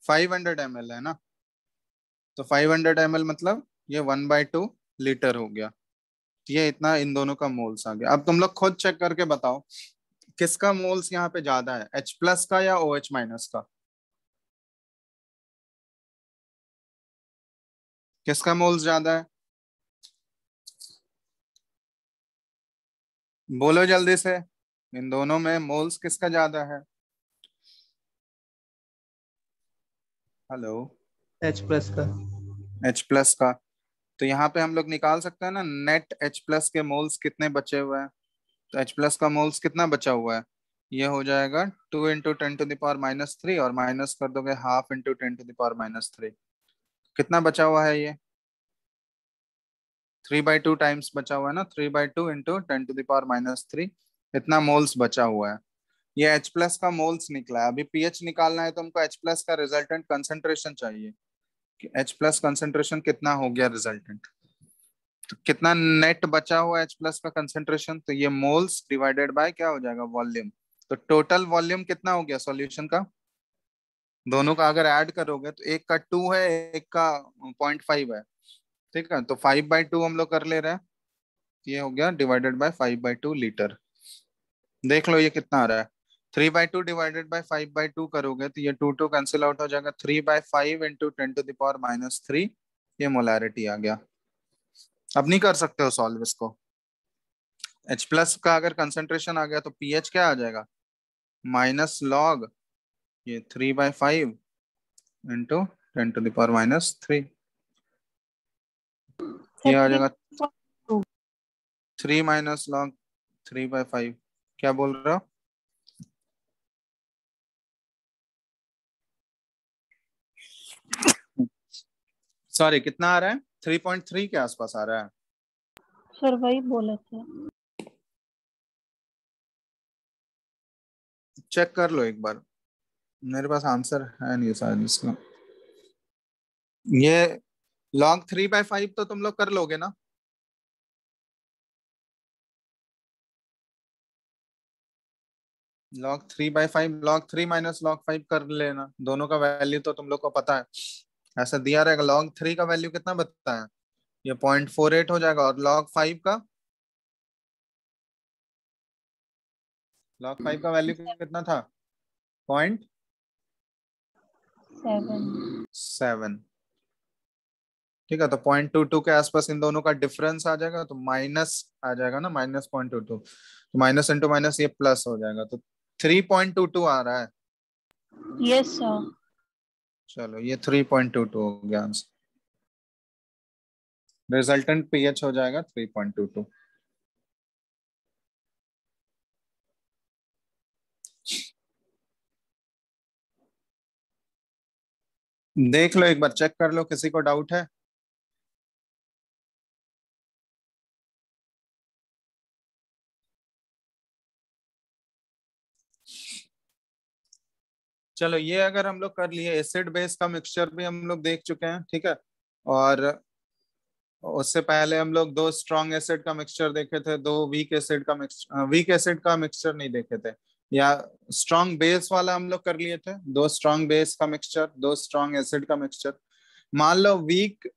500 ml है ना। तो 500 ml मतलब ये 1/2 लीटर हो गया। ये इतना इन दोनों का मोल्स आ गया। अब तुम लोग खुद चेक करके बताओ किसका मोल्स यहाँ पे ज्यादा है, H प्लस का या OH माइनस का? किसका मोल्स ज्यादा है? बोलो जल्दी से, इन दोनों में मोल्स किसका ज्यादा है? हेलो। H प्लस का। H प्लस का। तो यहाँ पे हम लोग निकाल सकते हैं ना नेट H प्लस के मोल्स कितने बचे हुए हैं। तो H प्लस का मोल्स कितना बचा हुआ है? ये हो जाएगा 2 × 10 टू द पावर माइनस 3, और माइनस कर दोगे half into 10 to the power minus 3। कितना बचा हुआ है ये? 3/2 टाइम्स बचा हुआ है ना, 3/2 into 10 to the power minus 3, इतना मोल्स बचा हुआ है। ये H प्लस का मोल्स निकला है। अभी पीएच निकालना है तो हमको H प्लस का रिजल्टेंट कंसंट्रेशन चाहिए कि H प्लस कंसंट्रेशन कितना हो गया रिजल्टेंट। तो कितना नेट बचा हुआ H प्लस का कंसंट्रेशन, तो ये मोल्स डिवाइडेड बाय क्या हो जाएगा? वॉल्यूम। तो टोटल वॉल्यूम कितना हो गया सॉल्यूशन का? दोनों का अगर ऐड करोगे तो एक का 2 है, एक का 0.5 है, ठीक है। तो 5/2 हम लोग कर ले रहे हैं, ये हो गया डिवाइडेड बाय 5/2 लीटर। देख लो ये कितना आ रहा है। 3/2 डिवाइडेड बाय 5/2 करोगे तो ये 2 कैंसिल आउट हो जाएगा। 3/5 into 10 to the power minus 3, ये मोलारिटी आ गया। अब नहीं कर सकते हो सॉल्व इसको। H प्लस का अगर कंसंट्रेशन आ गया तो पीएच क्या आ जाएगा? माइनस लॉग ये 3/5 into 10 to the power minus 3, ये सर आ जाएगा 3.2। 3 माइनस लॉग 3/5। क्या बोल रहे हो? सॉरी, कितना आ रहा है? 3.3 के आसपास आ रहा है। सर वही बोले थे। चेक कर लो एक बार, मेरे पास आंसर है नहीं शायद इसका। ये लॉग 3/5 तो तुम लोग कर लोगे ना? log 3/5, log 3 माइनस log 5 कर लेना, दोनों का वैल्यू तो तुम लोग को पता है। ऐसा दिया रहेगा। log 3 का वैल्यू कितना बताया है? ये 0.48 हो जाएगा। और log 5 का, log 5 का वैल्यू कितना था? 0.7। 7। ठीक है, तो 0.22 के आसपास इन दोनों का डिफरेंस आ जाएगा, तो माइनस आ जाएगा ना, -0.22। तो माइनस इंटू माइनस ये प्लस हो जाएगा, तो 3.22 आ रहा है। Yes sir. चलो ये 3.22 हो गया आंसर। रिजल्टेंट पीएच हो जाएगा 3.22। देख लो एक बार, चेक कर लो, किसी को डाउट है? चलो ये अगर हम लोग कर लिए, एसिड बेस का मिक्सचर भी हम लोग देख चुके हैं, ठीक है। और उससे पहले हम लोग दो स्ट्रॉन्ग एसिड का मिक्सचर देखे थे, दो वीक एसिड का मिक्सचर, वीक एसिड का मिक्सचर नहीं देखे थे, या स्ट्रॉन्ग बेस वाला हम लोग कर लिए थे, दो स्ट्रॉन्ग बेस का मिक्सचर, दो स्ट्रॉन्ग एसिड का मिक्सचर। मान लो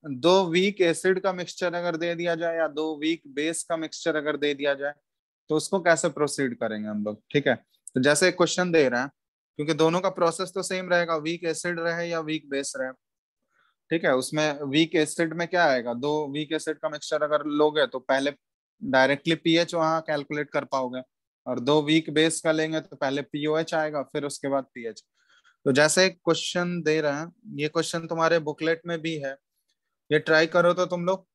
दो वीक एसिड का मिक्सचर अगर दे दिया जाए, या दो वीक बेस का मिक्सचर अगर दे दिया जाए, तो उसको कैसे प्रोसीड करेंगे हम लोग, ठीक है। तो जैसे क्वेश्चन दे रहे हैं, क्योंकि दोनों का प्रोसेस तो सेम रहेगा, वीक एसिड रहे या वीक बेस रहे, ठीक है। उसमें वीक एसिड में क्या आएगा, दो वीक एसिड का मिक्सचर अगर लोगे तो पहले डायरेक्टली पीएच वहां कैलकुलेट कर पाओगे, और दो वीक बेस का लेंगे तो पहले पीओएच आएगा, फिर उसके बाद पीएच। तो जैसे क्वेश्चन दे रहे हैं, ये क्वेश्चन तुम्हारे बुकलेट में भी है, ये ट्राई करो तो तुम लोग।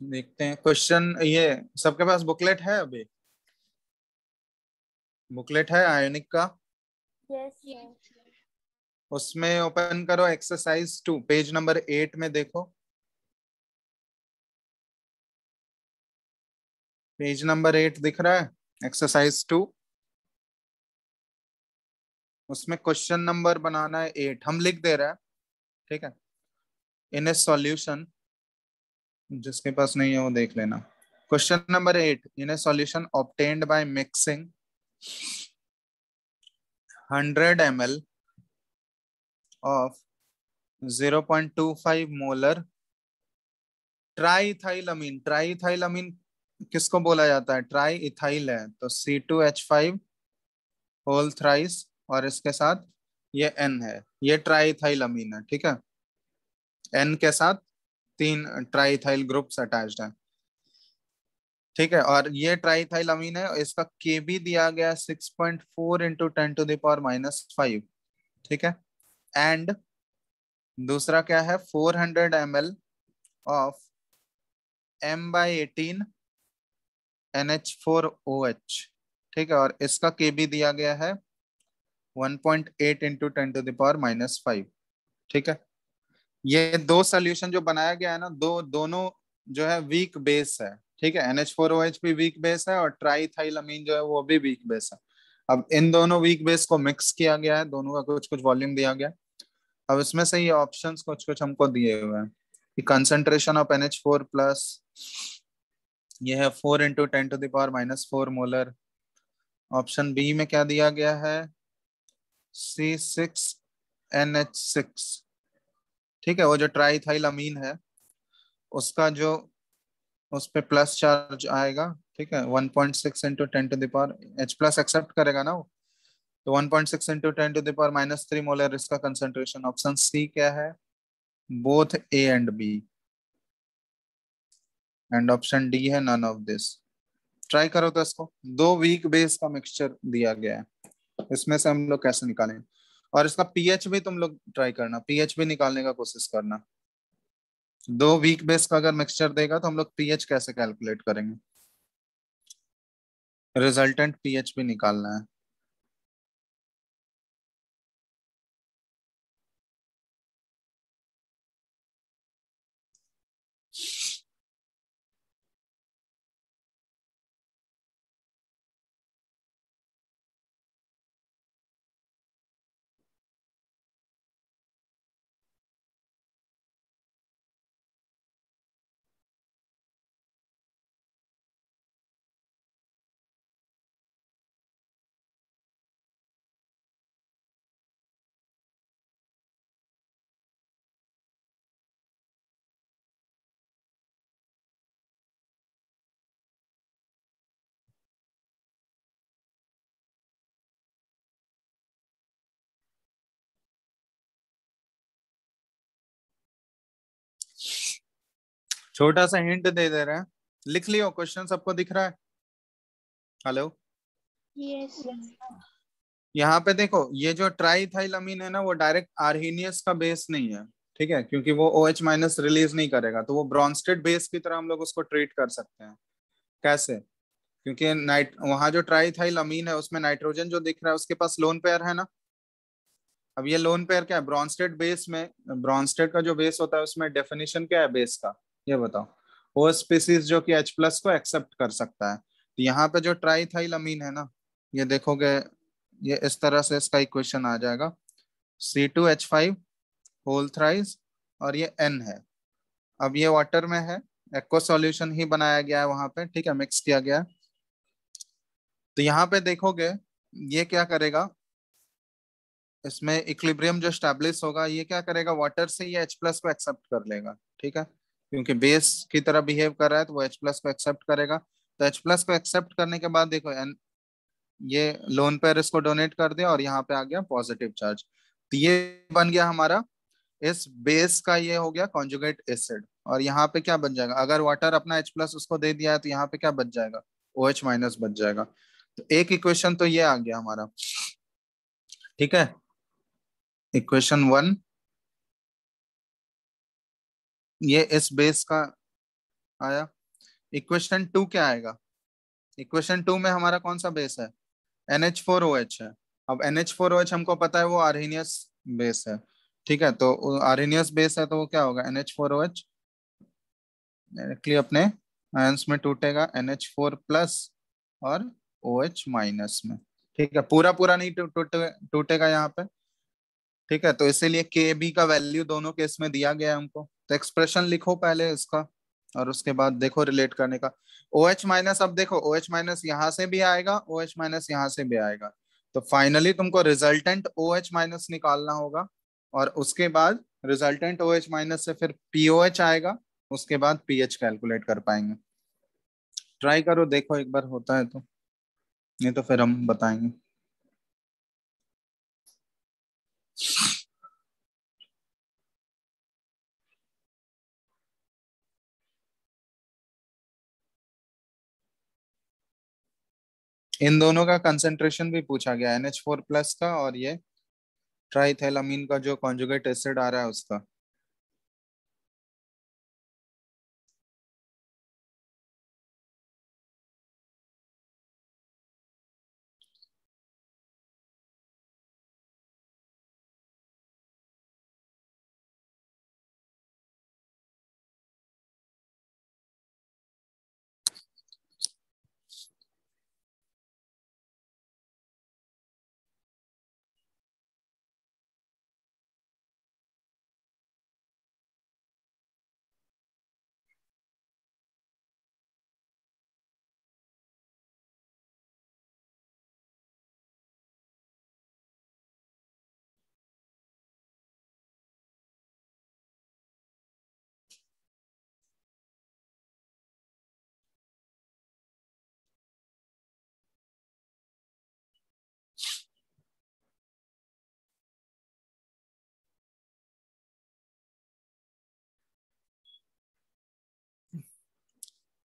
देखते हैं क्वेश्चन, ये सबके पास बुकलेट है अभी? बुकलेट है आयोनिक का? यस। उसमें ओपन करो एक्सरसाइज 2, पेज नंबर 8 में देखो, पेज नंबर 8 दिख रहा है, एक्सरसाइज 2। उसमें क्वेश्चन नंबर बनाना है 8, हम लिख दे रहा है, ठीक है। इन ए सॉल्यूशन, जिसके पास नहीं है वो देख लेना। Question number 8, in A solution obtained by mixing 100 ml of 0.25 molar ट्राईथाइलमीन। ट्राईथाइलमीन किसको बोला जाता है? ट्राई इथाइल है, तो C2H5 होल थ्राइस, और इसके साथ ये N है, ये ट्राईथाइलमीन है, ठीक है। N के साथ 3 ट्राईथाइल ग्रुप्स अटैच्ड हैं, ठीक है। और ये ट्राईथाइलमीन है, इसका Kb दिया गया 6.4 इंटू 10⁻⁻5, ठीक है। एंड दूसरा क्या है, 400 ml ऑफ M/18 NH4OH, ठीक है। और इसका Kb दिया गया है 1.8 इंटू 10⁻⁻5, ठीक है। ये दो सोल्यूशन जो बनाया गया है ना, दोनों जो है वीक बेस है, ठीक है। NH4OH भी वीक बेस है, और ट्राईथाइलमीन जो है वो भी वीक बेस है। अब इन दोनों वीक बेस को मिक्स किया गया है, दोनों का कुछ कुछ वॉल्यूम दिया गया है। अब इसमें से ये ऑप्शंस कुछ कुछ हमको दिए हुए हैं कि कंसंट्रेशन ऑफ NH4 प्लस, ये है 4 इंटू 10⁻⁻4 मोलर। ऑप्शन बी में क्या दिया गया है, C6NH6, ठीक है। वो जो ट्राईथाइलमीन है उसका जो उस पे प्लस चार्ज आएगा, ठीक है। 1.6 इंटू 10⁻, H प्लस एक्सेप्ट करेगा ना वो, तो 1.6 इंटू 10⁻³ मोलर इसका कंसंट्रेशन। ऑप्शन सी क्या है, both A and B, and option D है नन ऑफ दिस। ट्राई करो तो इसको, दो वीक बेस का मिक्सचर दिया गया है, इसमें से हम लोग कैसे निकालें। और इसका पीएच भी तुम लोग ट्राई करना, पीएच भी निकालने का कोशिश करना। दो वीक बेस का अगर मिक्सचर देगा तो हम लोग पीएच कैसे कैलकुलेट करेंगे, रिजल्टेंट पीएच भी निकालना है। छोटा सा हिंट दे दे रहे हैं, लिख लियो, क्वेश्चन सबको दिख रहा है? Hello, yes. यहाँ पे देखो, ये जो ट्राईथाइलमीन है ना, वो डायरेक्ट आर्हीनियस का बेस नहीं है, ठीक है, क्योंकि वो OH माइनस रिलीज नहीं करेगा, तो वो ब्रॉन्स्टेड बेस की तरह हम लोग उसको ट्रीट कर सकते हैं। कैसे? क्योंकि नाइट वहां जो ट्राइथाइल अमीन है उसमें नाइट्रोजन जो दिख रहा है उसके पास लोन पेयर है ना। अब ये लोन पेयर क्या है ब्रॉन्स्टेड बेस में? ब्रॉन्स्टेड का जो बेस होता है उसमें डेफिनेशन क्या है बेस का, ये बताओ। वो स्पीसीज जो कि H+ को एक्सेप्ट कर सकता है। तो यहाँ पे जो ट्राइथाइल अमीन है ना, ये देखोगे, ये इस तरह से इसका इक्वेशन आ जाएगा, C2H5 होल थ्राइस, और ये N है। अब ये वाटर में है, एक्वा सॉल्यूशन ही बनाया गया है वहां पे, ठीक है, मिक्स किया गया है। तो यहाँ पे देखोगे ये क्या करेगा, इसमें इक्विलिब्रियम जो स्टैब्लिश होगा, ये क्या करेगा, वाटर से ये H+ को एक्सेप्ट कर लेगा, ठीक है, क्योंकि बेस की तरह बिहेव कर रहा है तो वो H+ को एक्सेप्ट करेगा। तो H+ को एक्सेप्ट करने के बाद देखो ये लोन पेयर इसको डोनेट कर दिया और यहाँ पे आ गया पॉजिटिव चार्ज। तो ये बन गया हमारा, इस बेस का ये हो गया कॉन्जुगेट एसिड। और यहाँ पे क्या बन जाएगा, अगर वाटर अपना H+ उसको दे दिया है तो यहाँ पे क्या बच जाएगा, OH माइनस बच जाएगा। तो एक इक्वेशन तो ये आ गया हमारा, ठीक है, इक्वेशन 1 ये इस बेस का आया। इक्वेशन 2 क्या आएगा, इक्वेशन 2 में हमारा कौन सा बेस है, NH4OH है। अब NH4OH हमको पता है वो आर्हेनियस बेस है, ठीक है, तो आर्हेनियस बेस है तो वो क्या होगा, NH4OH डायरेक्टली अपने आयंस में टूटेगा, NH4+ और OH माइनस में, ठीक है, पूरा पूरा नहीं टूटेगा यहाँ पे, ठीक है। तो इसीलिए KB का वैल्यू दोनों केस में दिया गया है हमको। तो एक्सप्रेशन लिखो पहले इसका, और उसके बाद देखो रिलेट करने का। OH माइनस, अब देखो OH माइनस यहाँ से भी आएगा, OH माइनस यहाँ से भी आएगा, तो फाइनली तुमको रिजल्टेंट OH माइनस निकालना होगा, और उसके बाद रिजल्टेंट OH माइनस से फिर POH आएगा, उसके बाद पीएच कैलकुलेट कर पाएंगे। ट्राई करो देखो एक बार होता है तो, नहीं तो फिर हम बताएंगे। इन दोनों का कंसेंट्रेशन भी पूछा गया, NH4+ का और ये ट्राइथैलामीन का जो कॉन्जुगेट एसिड आ रहा है उसका।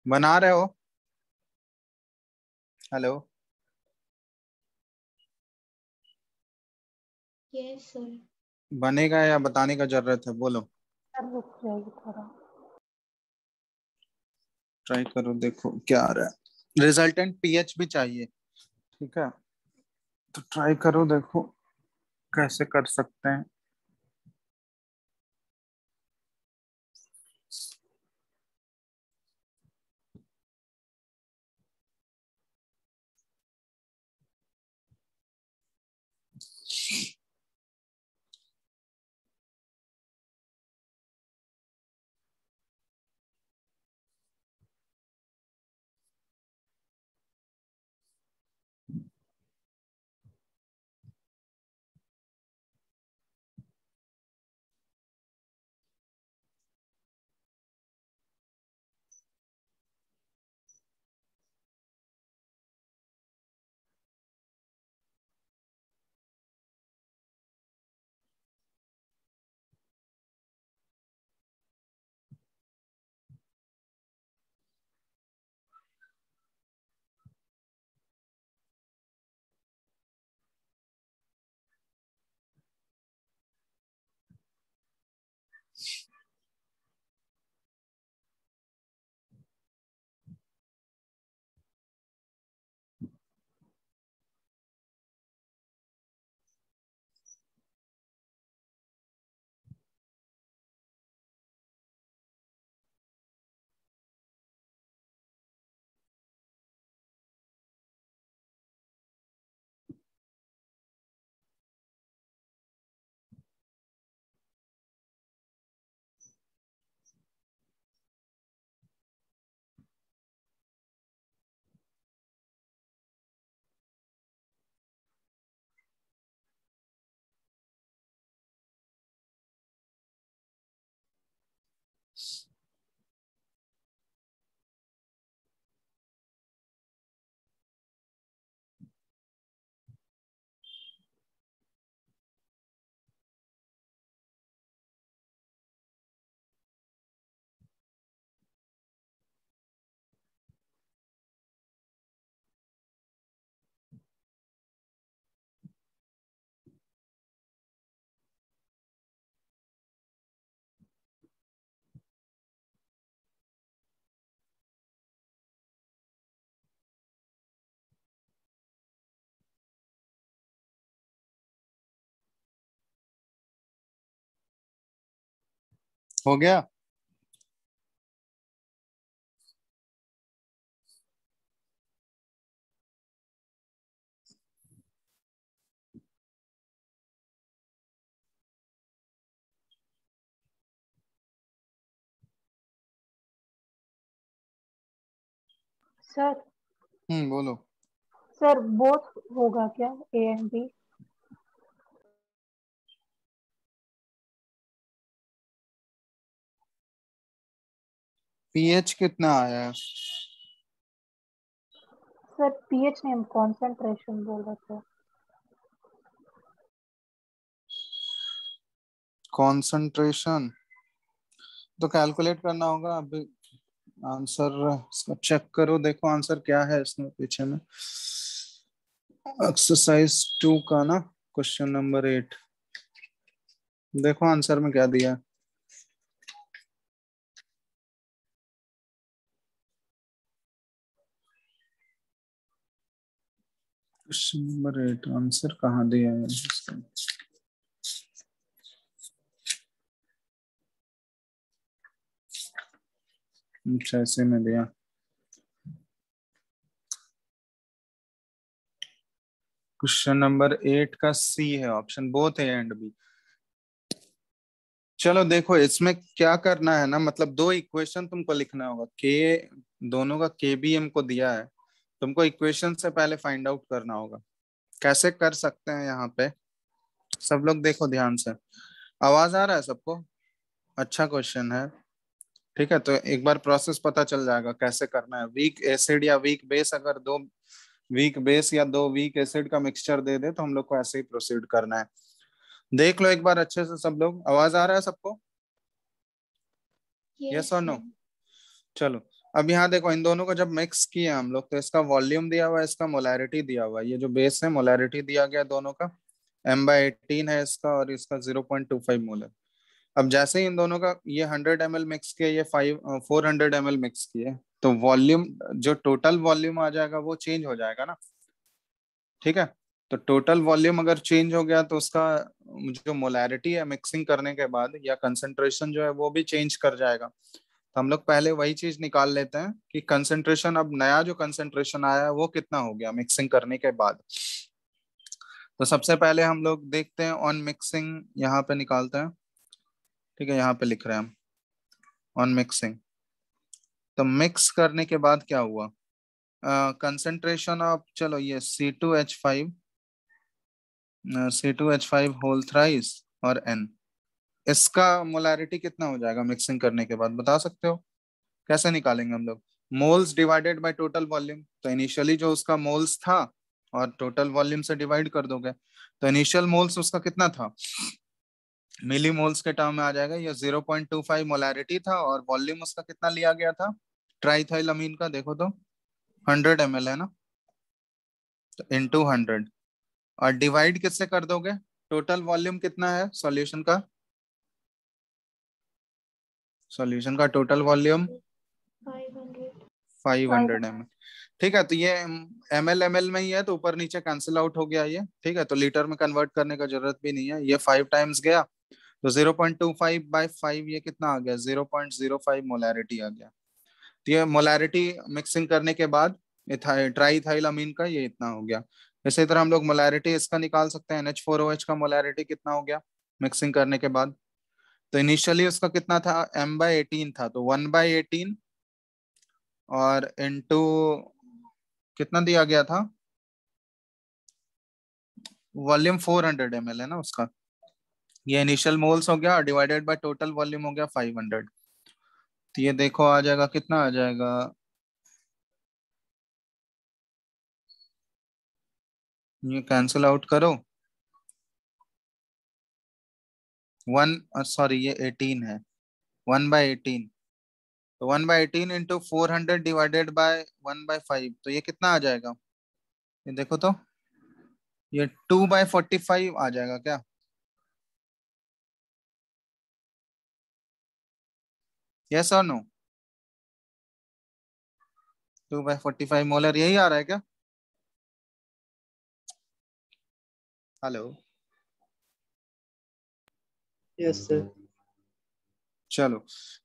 बना रहे हो? हेलो? Yes, sir. बनेगा या बताने का जरूरत है, बोलो। सर रुक जाएगी थोड़ा। ट्राई करो देखो क्या आ रहा है, रिजल्टेंट पीएच भी चाहिए, ठीक है, तो ट्राई करो देखो कैसे कर सकते हैं। हो गया? सर बोलो। सर बोथ होगा क्या, ए एंड बी? पीएच कितना आया है? सर पीएच नहीं, हम कॉन्सेंट्रेशन बोल रहे थे। कंसंट्रेशन तो कैलकुलेट करना होगा अभी। आंसर इसका चेक करो, देखो आंसर क्या है इसमें पीछे में। एक्सरसाइज 2 का ना, क्वेश्चन नंबर 8, देखो आंसर में क्या दिया है। क्वेश्चन नंबर 8 आंसर कहाँ दिया है इसका? अच्छा ऐसे में दिया। क्वेश्चन नंबर 8 का सी है option, both A and B. चलो देखो इसमें क्या करना है ना, मतलब दो इक्वेशन तुमको लिखना होगा, के दोनों का के बी एम को दिया है, तुमको इक्वेशन से पहले फाइंड आउट करना होगा। कैसे कर सकते हैं यहाँ पे, सब लोग देखो ध्यान से। आवाज आ रहा है सबको? अच्छा क्वेश्चन है। ठीक है, तो एक बार प्रोसेस पता चल जाएगा कैसे करना है। वीक एसिड या वीक बेस, अगर दो वीक बेस या दो वीक एसिड का मिक्सचर दे दे तो हम लोग को ऐसे ही प्रोसीड करना है। देख लो एक बार अच्छे से सब लोग, आवाज आ रहा है सबको? यस Yes, और नो? sir. चलो, अब यहाँ देखो इन दोनों को जब मिक्स किए हम लोग तो इसका वॉल्यूम दिया हुआ है, इसका मोलैरिटी दिया हुआ है। ये जो बेस है मोलैरिटी दिया गया दोनों का, m/18 है इसका और इसका 0.25 मोल है। अब जैसे ही इन दोनों का ये 100 ml मिक्स किया, ये 400 ml मिक्स किए, तो वॉल्यूम, जो टोटल वॉल्यूम आ जाएगा वो चेंज हो जाएगा ना। ठीक है, तो टोटल वॉल्यूम अगर चेंज हो गया तो उसका जो मोलैरिटी है मिक्सिंग करने के बाद, या कंसंट्रेशन जो है वो भी चेंज कर जाएगा। तो हम लोग पहले वही चीज निकाल लेते हैं कि कंसंट्रेशन, अब नया जो कंसंट्रेशन आया है वो कितना हो गया मिक्सिंग करने के बाद। तो सबसे पहले हम लोग देखते हैं ऑन मिक्सिंग, यहाँ पे निकालते हैं। ठीक है, यहाँ पे लिख रहे हैं हम ऑन मिक्सिंग। तो मिक्स करने के बाद क्या हुआ, कंसंट्रेशन ऑफ, चलो ये C2H5, C2H5 होल थ्राइस और N, इसका मोलैरिटी कितना हो जाएगा मिक्सिंग करने के बाद, बता सकते हो? कैसे निकालेंगे हम लोग? Moles divided by total volume. तो इनिशियली जो उसका मोल्स था और टोटल वॉल्यूम से डिवाइड कर दोगे, तो इनिशियल मोल्स उसका कितना था, मिली मोल्स के टर्म में आ जाएगा। ये 0.25 मोलैरिटी था और वॉल्यूम उसका कितना लिया गया था ट्राइथाइल अमीन का, देखो तो 100 ml है ना, तो इंटू 100, और डिवाइड किससे कर दोगे, टोटल वॉल्यूम कितना है सॉल्यूशन का, सॉल्यूशन का टोटल वॉल्यूम 500. 500 ml। ठीक है, तो ये ml में ही है तो ऊपर नीचे कैंसिल आउट हो गया ये। ठीक है, तो लीटर में कन्वर्ट करने का जरूरत भी नहीं है, ये 5 टाइम्स गया तो 0.25/5 ये कितना आ गया, 0.05 मोलैरिटी आ गया। तो ये मोलैरिटी मिक्सिंग करने के बाद ट्राइथाइल अमीन का ये इतना हो गया। इसी तरह हम लोग मोलैरिटी इसका निकाल सकते हैं, NH4OH का मोलैरिटी कितना हो गया मिक्सिंग करने के बाद। तो इनिशियली उसका कितना था, m/18 था, तो 1/18 और इनटू कितना दिया गया था, वॉल्यूम 400 ml है ना उसका, ये इनिशियल मोल्स हो गया डिवाइडेड बाय टोटल वॉल्यूम हो गया 500। तो ये देखो आ जाएगा, कितना आ जाएगा, ये कैंसिल आउट करो, 1, सॉरी ये 18 है, 1/18, तो 1/18 इंटू 400 डिवाइडेड बाय 1/5, तो ये कितना आ जाएगा, ये देखो तो, ये 2/45 आ जाएगा क्या? यस और नो? 2/45 मोलर यही आ रहा है क्या? हेलो? Yes, sir. चलो,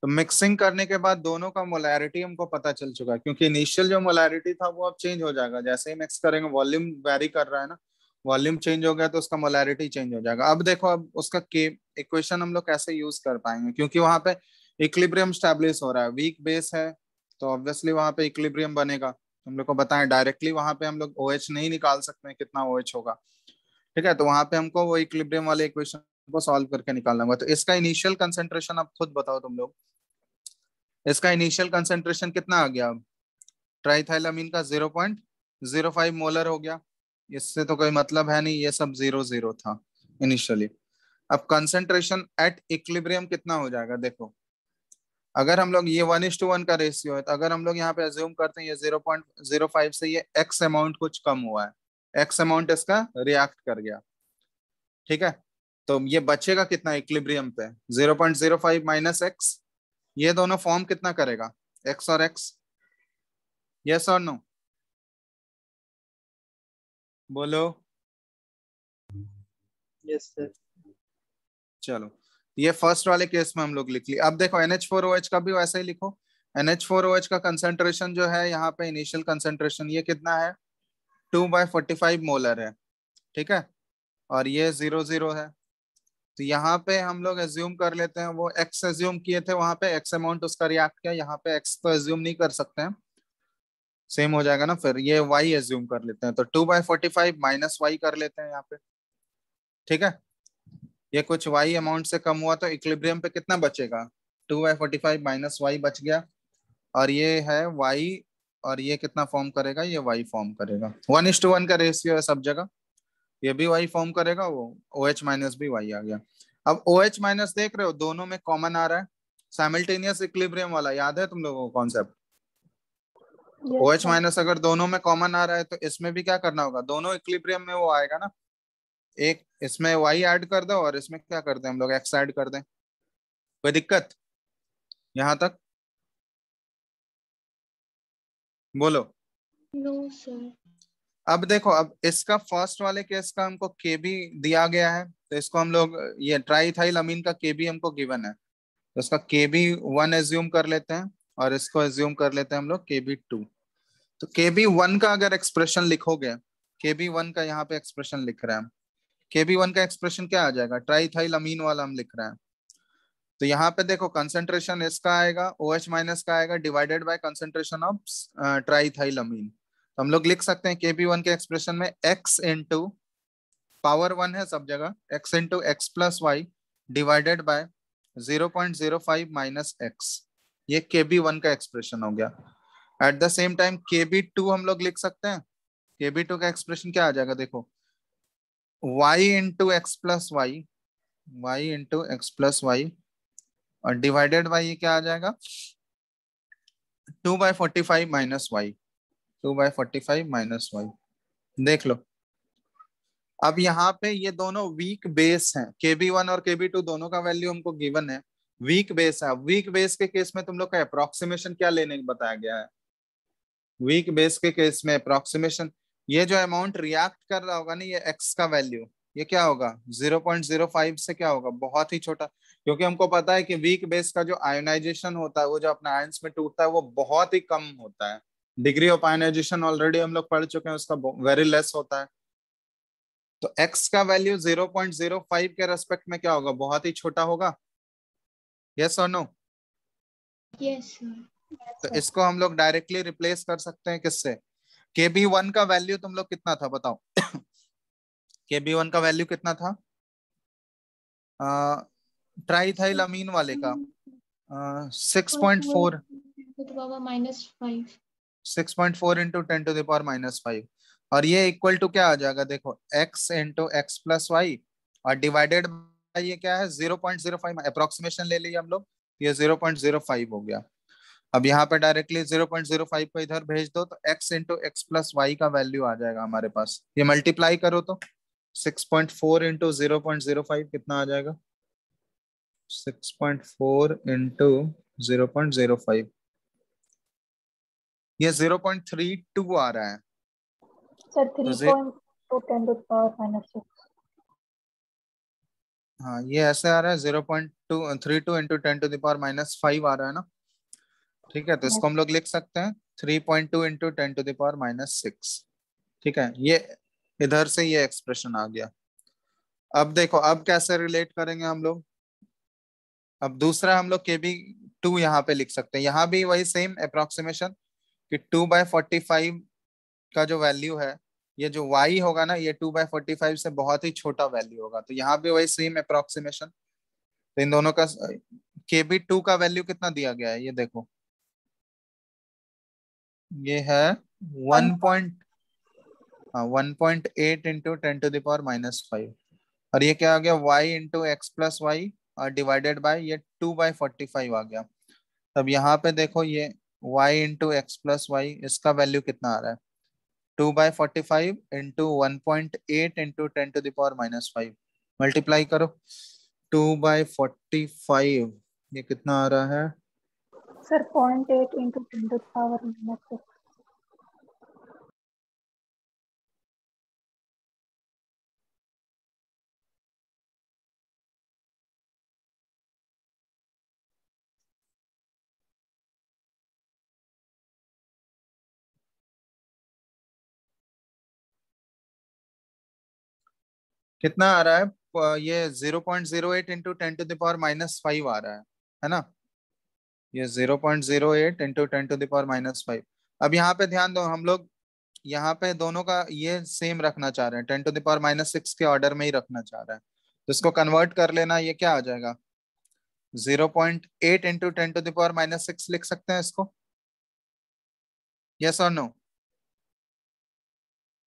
तो मिक्सिंग करने के बाद दोनों का मोलैरिटी हमको पता चल चुका है, क्योंकि इनिशियल जो मोलैरिटी था वो अब चेंज हो जाएगा जैसे ही मिक्स करेंगे, वॉल्यूम वेरी कर रहा है ना, वॉल्यूम चेंज हो गया तो उसका मोलैरिटी चेंज हो जाएगा। अब देखो, अब उसका के इक्वेशन हम लोग कैसे यूज कर पाएंगे, क्योंकि वहां पे इक्विलिब्रियम स्टैब्लिश हो रहा है, वीक बेस है, तो ऑब्वियसली वहां पे इक्विलिब्रियम बनेगा। हम लोग को बताएं डायरेक्टली वहां पे हम लोग OH नहीं निकाल सकते हैं, कितना OH होगा, ठीक है, तो वहां पे हमको वो इक्विलिब्रियम वाले इक्वेशन को सॉल्व करके निकालना होगा। तो इसका इनिशियल कंसेंट्रेशन अब खुद बताओ तुम लोग, इसका इनिशियल कंसेंट्रेशन कितना आ गया? अब ट्राइथाइलामीन का 0.05 मोलर हो गया, इससे तो कोई मतलब है नहीं, ये सब 0 0 था इनिशियली। अब कंसेंट्रेशन एट इक्विलिब्रियम कितना हो जाएगा देखो, अगर हम लोग ये 1:1 का रेशियो है, तो अगर हम लोग यहाँ पे अज्यूम करते हैं ये 0.05 से ये एक्स अमाउंट कुछ कम हुआ है, एक्स अमाउंट इसका रिएक्ट कर गया, ठीक है, तो ये बचेगा कितना इक्विलिब्रियम पे? 0.05 माइनस एक्स, ये दोनों फॉर्म कितना करेगा, एक्स और एक्स, यस और नो, बोलो। Yes sir. चलो, ये फर्स्ट वाले केस में हम लोग लिख लिए। अब देखो NH4OH का भी वैसे ही लिखो। NH4OH का कंसेंट्रेशन जो है यहाँ पे इनिशियल कंसेंट्रेशन ये कितना है, 2/45 मोलर है, ठीक है, और ये 0 0 है, तो यहाँ पे हम लोग एज्यूम कर लेते हैं, वो एक्स एज्यूम किए थे वहां पे, एक्स अमाउंट उसका रिएक्ट किया, यहाँ पे एक्स तो एज्यूम नहीं कर सकते हैं, सेम हो जाएगा ना, फिर ये वाई एज्यूम कर लेते हैं, तो 2/45 माइनस वाई कर लेते हैं यहाँ पे, ठीक है, ये कुछ वाई अमाउंट से कम हुआ तो इक्विलिब्रियम पे कितना बचेगा, 2/45 माइनस वाई बच गया, और ये है वाई, और ये कितना फॉर्म करेगा, ये वाई फॉर्म करेगा, 1:1 का रेशियो है सब जगह, ये भी वाई फॉर्म करेगा, वो OH माइनस भी वाई आ गया। अब OH माइनस देख रहे हो दोनों में कॉमन आ रहा है, साइमल्टेनियस इक्विलिब्रियम वाला याद है तुम लोगों को concept, yes OH sir. Minus अगर दोनों में कॉमन आ रहा है तो इसमें भी क्या करना होगा, दोनों इक्विलिब्रियम में वो आएगा ना, एक इसमें वाई ऐड कर दो और इसमें क्या कर दें हम लोग, एक्स ऐड कर दें, कोई दिक्कत यहां तक, बोलो। No sir. अब देखो, अब इसका फर्स्ट वाले केस का हमको KB दिया गया है, तो इसको हम लोग, ये ट्राइथाइल अमीन का KB हमको गिवन है, तो इसका KB1 एज्यूम कर लेते हैं, और इसको एज्यूम कर लेते हैं हम लोग KB2। तो KB1 का अगर एक्सप्रेशन लिखोगे, KB1 का यहाँ पे एक्सप्रेशन लिख रहे हैं हम, KB1 का एक्सप्रेशन क्या आ जाएगा, ट्राइथाइल अमीन वाला हम लिख रहे हैं, तो यहाँ पे देखो कंसेंट्रेशन इसका आएगा, OH माइनस का आएगा divided by concentration of triethyl अमीन, तो हम लोग लिख सकते हैं KB1 के एक्सप्रेशन में x इंटू पावर 1 है सब जगह, x into x plus y divided by 0.05 minus x, ये KB1 का एक्सप्रेशन हो गया। At the same time KB2 हम लोग लिख सकते हैं, KB2 का एक्सप्रेशन क्या आ जाएगा देखो, y into x plus y, y into x plus y, और डिवाइडेड बाई ये क्या आ जाएगा, 2/45 माइनस वाई, 2/45 माइनस वाई, देख लो। अब यहाँ पे ये दोनों वीक बेस हैं, KB1 और KB2 दोनों का वैल्यू हमको गिवन है, वीक बेस है। वीक बेस के केस में तुम लोग का अप्रोक्सीमेशन क्या लेने को बताया गया है, वीक बेस के केस में अप्रोक्सीमेशन, ये जो अमाउंट रिएक्ट कर रहा होगा ना, ये एक्स का वैल्यू, ये क्या होगा 0.05 से क्या होगा, बहुत ही छोटा, क्योंकि हमको पता है कि वीक बेस का जो आयोनाइजेशन होता है, वो जो अपने आयंस में टूटता है वो बहुत ही कम होता है, डिग्री ऑफ आयोनाइजेशन ऑलरेडी हम लोग पढ़ चुके हैं, उसका वेरी लेस होता है, तो एक्स का वैल्यू 0.05 के रेस्पेक्ट में क्या होगा, बहुत ही छोटा होगा, यस और नो। Yes sir. तो इसको हम लोग डायरेक्टली रिप्लेस कर सकते हैं किससे, KB1 का वैल्यू तुम लोग कितना था बताओ, KB1 का वैल्यू कितना था, ट्राइथाइल अमीन वाले का 6.4, -5। 6.4 इंटू 10⁻⁻5, और ये इक्वल टू क्या आ जाएगा देखो, x into x plus y, और डिवाइडेड बाई ये क्या है 0.05, अप्रोक्सीमेशन ले लिया हम लोग, ये 0.05 हो गया। अब यहाँ पे डायरेक्टली 0.05 को इधर भेज दो, तो x into x plus y का वैल्यू आ जाएगा हमारे पास, ये मल्टीप्लाई करो तो 6.4 इंटू 0.05 कितना आ जाएगा, 6.4 इंटू 0.05, ये 0.32 आ रहा है, सर तो 3.2 10⁻⁻6। हाँ ये ऐसे आ रहा है 32 इंटू 10⁻⁵ आ रहा है ना, ठीक है। तो इसको हम लोग लिख सकते हैं 3.2 इंटू 10⁻⁶। ठीक है, ये इधर से ये एक्सप्रेशन आ गया। अब देखो अब कैसे रिलेट करेंगे हम लोग। अब दूसरा हम लोग KB2 यहाँ पे लिख सकते हैं, यहाँ भी वही सेम अप्रोक्सीमेशन कि 2/45 का जो वैल्यू है, ये जो y होगा ना, ये 2/45 से बहुत ही छोटा वैल्यू होगा। तो यहाँ भी वही सेम अप्रोक्सीमेशन। तो इन दोनों का KB2 का वैल्यू कितना दिया गया है, ये देखो, ये है 1.8 इंटू 10⁻⁵ और ये क्या आ गया, y into x plus y और डिवाइडेड बाय ये 2/45 आ गया। तब यहाँ पे देखो ये y into x plus y, इसका वैल्यू कितना आ रहा है, 2/45 इंटू 1.8 इंटू 10⁻⁵। मल्टीप्लाई करो, 2/45 ये कितना आ रहा है, सर 0.8 into 10⁻⁻6। कितना आ रहा है, ये 0.08 इंटू 10⁻⁵ आ रहा है ना, ये 0.08 इंटू 10⁻⁵। अब यहाँ पे ध्यान दो, हम लोग यहाँ पे दोनों का ये सेम रखना चाह रहे हैं, 10⁻⁶ के ऑर्डर में ही रखना चाह रहे हैं। तो इसको कन्वर्ट कर लेना, ये क्या आ जाएगा, 0.8 इंटू 10⁻⁶ लिख सकते हैं इसको, यस और नो।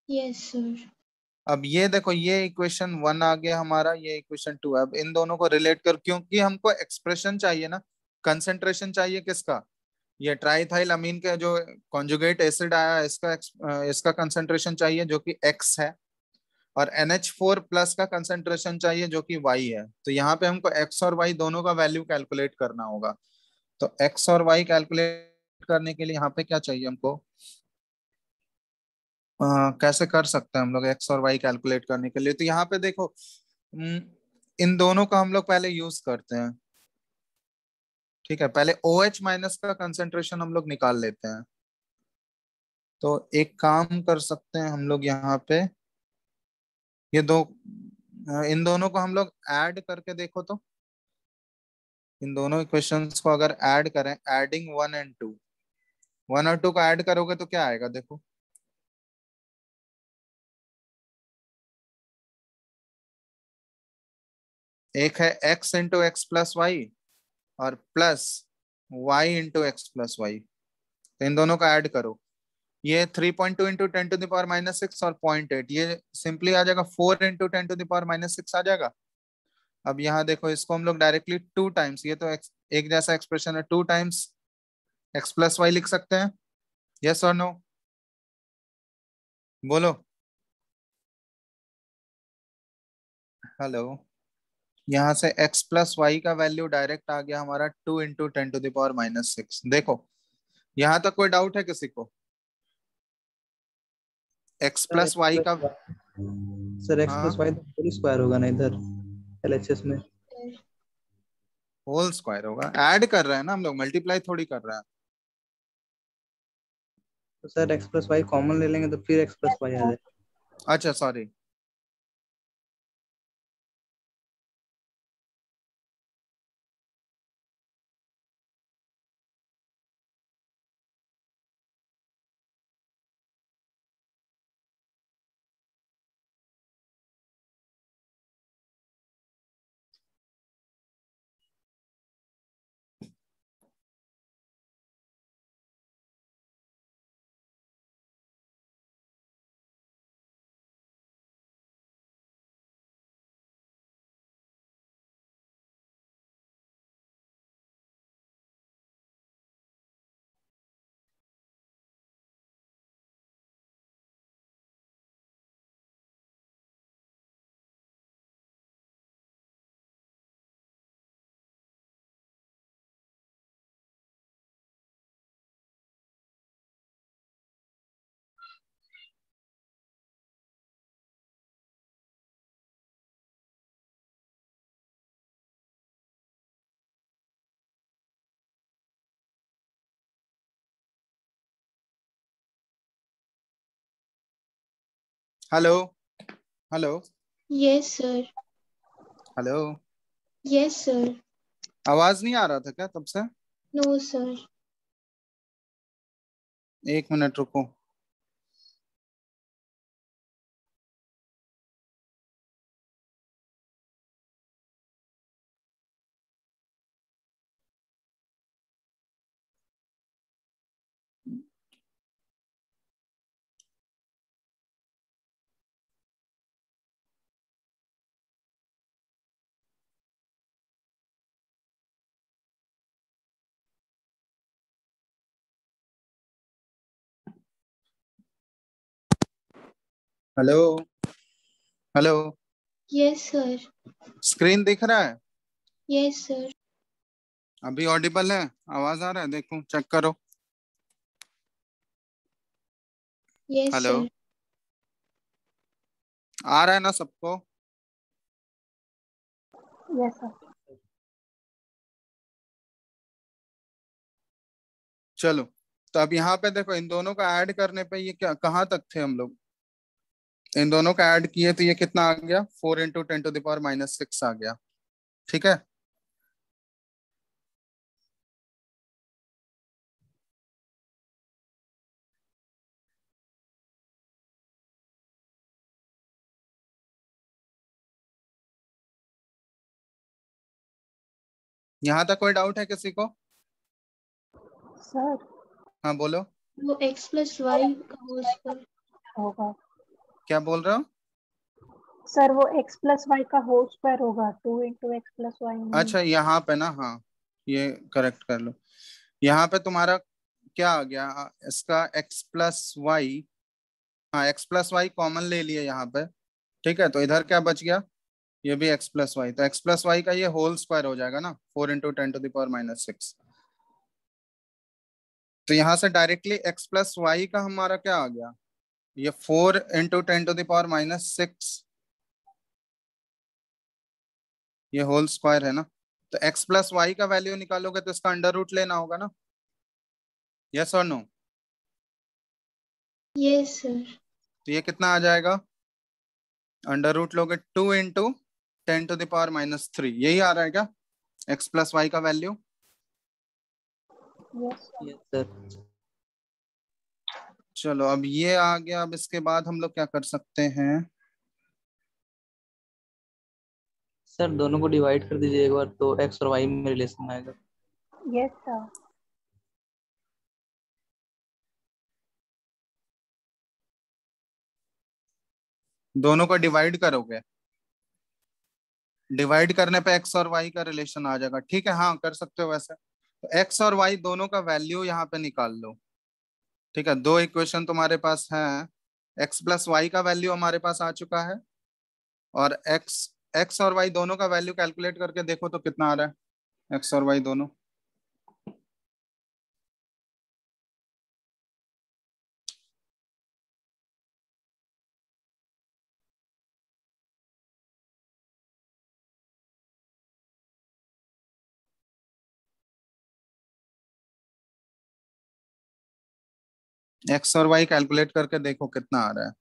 Yes, sir. अब ये देखो, ये इक्वेशन 1 आ गया हमारा, ये इक्वेशन 2। अब इन दोनों को रिलेट कर, क्योंकि हमको एक्सप्रेशन चाहिए ना, कंसंट्रेशन चाहिए किसका, ये ट्राइथाइल अमीन का जो कॉन्जुगेट एसिड आया इसका कंसंट्रेशन चाहिए जो कि X है, और NH4 प्लस का कंसंट्रेशन चाहिए जो कि Y है। तो यहाँ पे हमको X और Y दोनों का वैल्यू कैलकुलेट करना होगा। तो X और Y कैलकुलेट करने के लिए यहाँ पे क्या चाहिए हमको, कैसे कर सकते हैं हम लोग एक्स और वाई कैलकुलेट करने के लिए। तो यहाँ पे देखो, इन दोनों का हम लोग पहले यूज करते हैं, ठीक है। पहले OH माइनस का कंसेंट्रेशन हम लोग निकाल लेते हैं। तो एक काम कर सकते हैं हम लोग, यहाँ पे ये दो, इन दोनों को हम लोग ऐड करके देखो तो, इन दोनों इक्वेशंस को अगर ऐड करें, एडिंग 1 एंड 2, 1 और 2 का ऐड करोगे तो क्या आएगा, देखो एक है x into x plus y और plus y into x plus y. तो इन दोनों का ऐड करो, ये 3.2 इंटू 10⁻⁶ और 0.8, ये सिंपली आ जाएगा 4 इंटू 10⁻�6 आ जाएगा। अब यहाँ देखो, इसको हम लोग डायरेक्टली 2 टाइम्स, ये तो एक जैसा एक्सप्रेशन है, 2 टाइम्स एक्स प्लस वाई लिख सकते हैं, यस और नो, बोलो, हेलो। यहाँ से x प्लस वाई का वैल्यू डायरेक्ट आ गया हमारा 2 इंटू 10⁻�6। देखो यहाँ तक कोई डाउट है किसी को, x sir plus x y plus का, सर एक्स प्लस हाँ वाई तो होल स्क्वायर होगा ना इधर LHS में। Sir. होल स्क्वायर होगा, ऐड कर रहे हैं ना हम लोग, मल्टीप्लाई थोड़ी कर रहे हैं। तो sir x plus y common ले लेंगे तो फिर एक्स प्लस वाई आ जाएगा। अच्छा sorry, hello hello Yes, sir. Hello. Yes, sir. आवाज नहीं आ रहा था क्या तब से? No, sir. 1 मिनट रुको। Hello hello. Yes, sir. Screen दिख रहा है? Yes, sir. अभी ऑडिबल है? आवाज आ रहा है? देखो, चेक करो। Yes, hello, sir. आ रहा है ना सबको? Yes sir. चलो, तो अब यहाँ पे देखो, इन दोनों का ऐड करने पे ये क्या, कहाँ तक थे हम लोग? इन दोनों का ऐड किए तो ये कितना आ गया? 4 × 10⁻⁶ आ गया। ठीक है। यहाँ तक कोई डाउट है किसी को? सर हाँ बोलो। वो x plus y का होल स्क्वायर होगा। क्या बोल रहे हो? सर वो x प्लस वाई का होल स्क्वायर होगा, 2 × x+y नहीं। अच्छा, यहाँ पे ना, हाँ, ये करेक्ट कर लो। यहाँ पे तुम्हारा क्या आ गया? इसका x+y, हाँ, x+y कॉमन ले लिए यहाँ पे। ठीक है, तो इधर क्या बच गया? ये भी x+y, तो x+y का ये होल स्क्वायर हो जाएगा ना, 4 × 10⁻⁶। तो यहाँ से डायरेक्टली x+y का हमारा क्या आ गया? ये 4 × 10⁻⁶, ये होल स्क्वायर है ना। तो x+y का वैल्यू निकालोगे तो इसका अंडर रूट लेना होगा ना। यस और नो? yes sir तो ये कितना आ जाएगा? अंडर रूट लोगे 2 × 10⁻⁻3, यही आ रहा है क्या x+y का वैल्यू? Yes yes sir. चलो, अब ये आ गया। अब इसके बाद हम लोग क्या कर सकते हैं? सर दोनों को डिवाइड कर दीजिए एक बार, तो एक्स और वाई में रिलेशन आएगा। Yes sir. दोनों को डिवाइड करोगे, डिवाइड करने पे एक्स और वाई का रिलेशन आ जाएगा। ठीक है, हाँ, कर सकते हो वैसे। तो एक्स और वाई दोनों का वैल्यू यहाँ पे निकाल लो। ठीक है, दो इक्वेशन तुम्हारे पास है। x+y का वैल्यू हमारे पास आ चुका है, और एक्स एक्स और वाई दोनों का वैल्यू कैलकुलेट करके देखो तो कितना आ रहा है, एक्स और वाई दोनों। एक्स और वाई कैलकुलेट करके देखो कितना आ रहा है।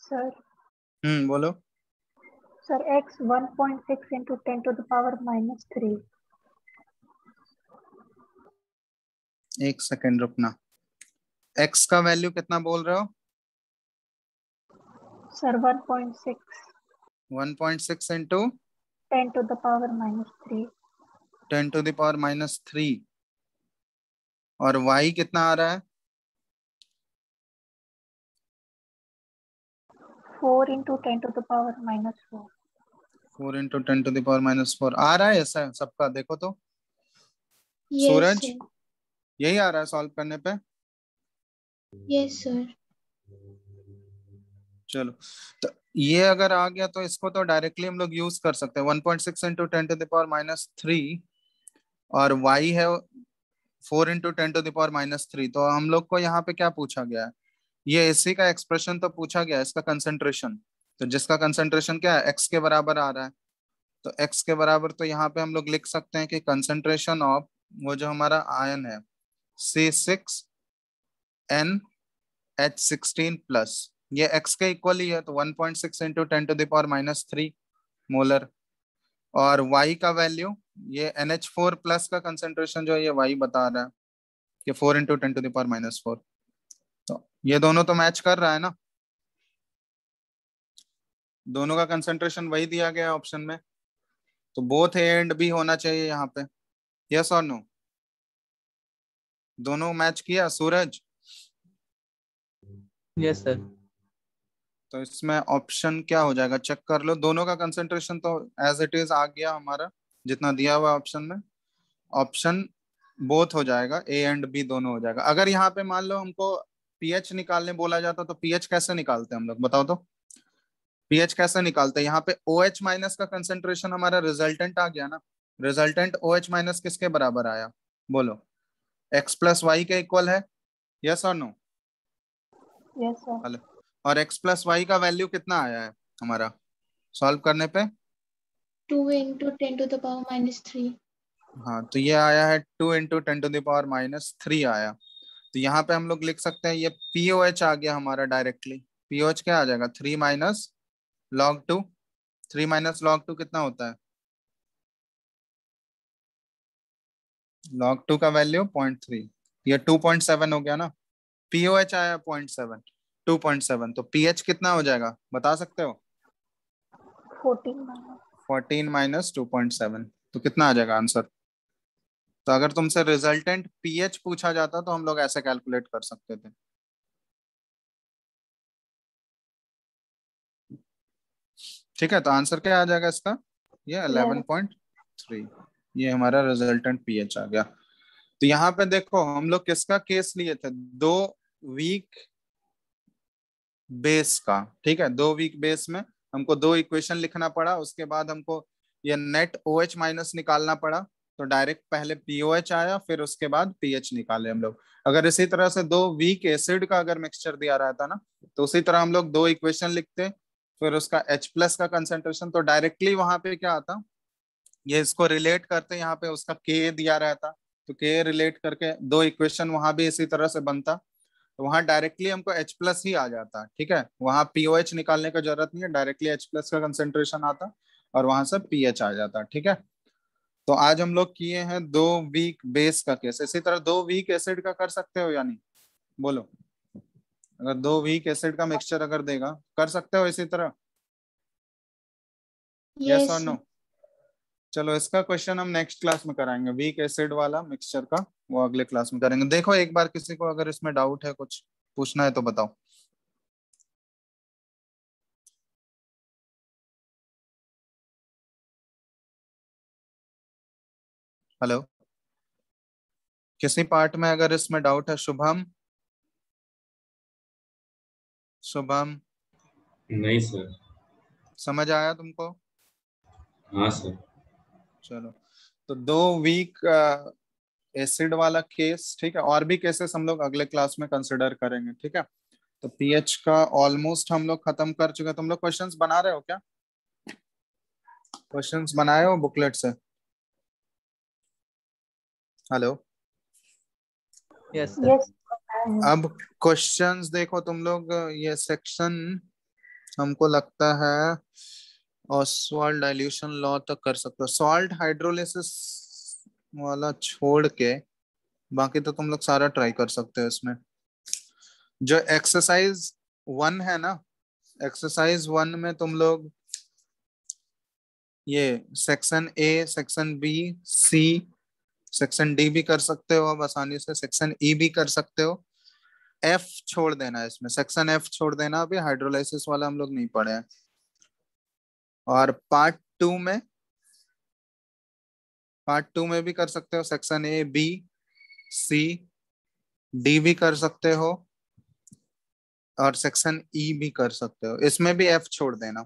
सर बोलो। Sir x 1.6 into 10 to the power minus 3. एक सेकेंड रुकना, x का वैल्यू कितना बोल रहे हो? Sir 1.6 1.6 into 10 to the power minus 3. 10 to the power minus 3, और y कितना आ रहा है? 4 into 10 to the power minus 4. 4 into 10 to the power minus 4 आ रहा है ऐसा सबका? देखो तो Yes, सूरज, sir. यही आ रहा है सॉल्व करने पे? Yes, sir. चलो, तो ये अगर आ गया तो इसको तो डायरेक्टली हम लोग यूज कर सकते हैं, 1.6 into 10 to the power minus 3, और y है 4 into 10 to the power minus 3। तो हम लोग को यहाँ पे क्या पूछा गया है? ये इसी का एक्सप्रेशन तो पूछा गया है, इसका कंसंट्रेशन। तो जिसका कंसंट्रेशन क्या है, x के बराबर आ रहा है, तो x के बराबर तो यहाँ पे हम लोग लिख सकते हैं कि कंसंट्रेशन ऑफ वो जो हमारा आयन है C6NH16 प्लस, ये x के इक्वल ही है, तो 1.6 into 10 to the power minus 3 molar. और y का वैल्यू, ये NH4 प्लस का कंसंट्रेशन जो है ये y बता रहा है कि 4 into 10 to the power minus 4। तो ये दोनों तो मैच कर रहा है ना, दोनों का कंसंट्रेशन वही दिया गया है ऑप्शन में, तो बोथ ए एंड बी होना चाहिए यहाँ पे। यस और नो? दोनों मैच किया सूरज? Yes sir. तो इसमें ऑप्शन क्या हो जाएगा, चेक कर लो। दोनों का कंसंट्रेशन तो एज इट इज आ गया हमारा, जितना दिया हुआ ऑप्शन में। ऑप्शन बोथ हो जाएगा, ए एंड बी दोनों हो जाएगा। अगर यहाँ पे मान लो हमको पीएच निकालने बोला जाता तो पीएच कैसे निकालते हैं हम लोग, बताओ तो? पीएच कैसे निकालते हैं? यहाँ पे OH माइनस का कंसंट्रेशन हमारा रिजल्टेंट आ गया ना, रिजल्टेंट OH माइनस किसके बराबर आया, बोलो? x प्लस वाई के इक्वल है, यस और नो? Yes sir. हेलो, और x प्लस वाई का वैल्यू कितना आया है हमारा सॉल्व करने पे? 2 into 10 to the power minus 3. हाँ, तो ये आया है 2 into 10 to the power minus 3 आया। तो यहाँ पे हम लोग लिख सकते हैं ये POH आ गया हमारा डायरेक्टली। POH क्या आ जाएगा, 3 माइनस लॉग 2। 3 माइनस लॉग 2 कितना होता है? लॉग 2 का वैल्यू 0.3, ये 2.7 हो गया ना। POH आया 0.7, 2.7, तो pH कितना हो जाएगा बता सकते हो? 14 माइनस 2.7, तो कितना आ जाएगा आंसर? तो अगर तुमसे रिजल्टेंट pH पूछा जाता तो हम लोग ऐसे कैलकुलेट कर सकते थे। ठीक है, तो आंसर क्या आ जाएगा इसका? ये 11.3, ये हमारा रिजल्टेंट pH आ गया। तो यहाँ पे देखो हम लोग किसका केस लिए थे, 2 वीक बेस का। ठीक है, 2 वीक बेस में हमको 2 इक्वेशन लिखना पड़ा, उसके बाद हमको ये नेट OH माइनस निकालना पड़ा। तो डायरेक्ट पहले POH आया, फिर उसके बाद pH निकाले हम लोग। अगर इसी तरह से 2 वीक एसिड का अगर मिक्सचर दिया रहता ना, तो उसी तरह हम लोग 2 इक्वेशन लिखते, फिर उसका H प्लस का कंसेंट्रेशन, तो डायरेक्टली वहां पे क्या आता, ये इसको रिलेट करते, यहाँ पे उसका K दिया रहता, तो K रिलेट करके 2 इक्वेशन वहां भी इसी तरह से बनता, तो वहां डायरेक्टली हमको H प्लस ही आ जाता। ठीक है, वहां POH निकालने की जरूरत नहीं है, डायरेक्टली H प्लस का कंसेंट्रेशन आता और वहां से pH आ जाता। ठीक है, तो आज हम लोग किए हैं 2 वीक बेस का केस। इसी तरह 2 वीक एसिड का कर सकते हो या नहीं, बोलो? अगर 2 वीक एसिड का मिक्सचर अगर देगा, कर सकते हो इसी तरह? यस Yes, और नो? चलो, इसका क्वेश्चन हम नेक्स्ट क्लास में कराएंगे, वीक एसिड वाला मिक्सचर का, वो अगले क्लास में करेंगे। देखो एक बार किसी को अगर इसमें डाउट है, कुछ पूछना है तो बताओ। हेलो, किसी पार्ट में अगर इसमें डाउट है? शुभम, शुभम, नहीं सर। समझ आया तुमको? हाँ सर। चलो, तो 2 वीक एसिड वाला केस, ठीक है, और भी केसेस हम लोग अगले क्लास में कंसिडर करेंगे। ठीक है, तो पीएच का ऑलमोस्ट हम लोग खत्म कर चुके हैं। तुम लोग क्वेश्चंस बना रहे हो क्या? क्वेश्चंस बनाए हो बुकलेट से? Hello, yes sir. अब क्वेश्चंस देखो तुम लोग, ये सेक्शन हमको लगता है ऑसवाल्ड डाइल्यूशन लॉ तक कर सकते हो, सॉल्ट हाइड्रोलिसिस वाला छोड़ के बाकी तो तुम लोग सारा ट्राई कर सकते हो इसमें। जो एक्सरसाइज 1 है ना, एक्सरसाइज 1 में तुम लोग ये section A, section B, C, section D भी कर सकते हो अब आसानी से, सेक्शन ई भी कर सकते हो। एफ छोड़ देना इसमें, सेक्शन एफ छोड़ देना, अभी हाइड्रोलाइसिस वाला हम लोग नहीं पढ़े हैं। और पार्ट टू में भी कर सकते हो, section A, B, C, D भी कर सकते हो, और सेक्शन ई भी कर सकते हो। इसमें भी एफ छोड़ देना।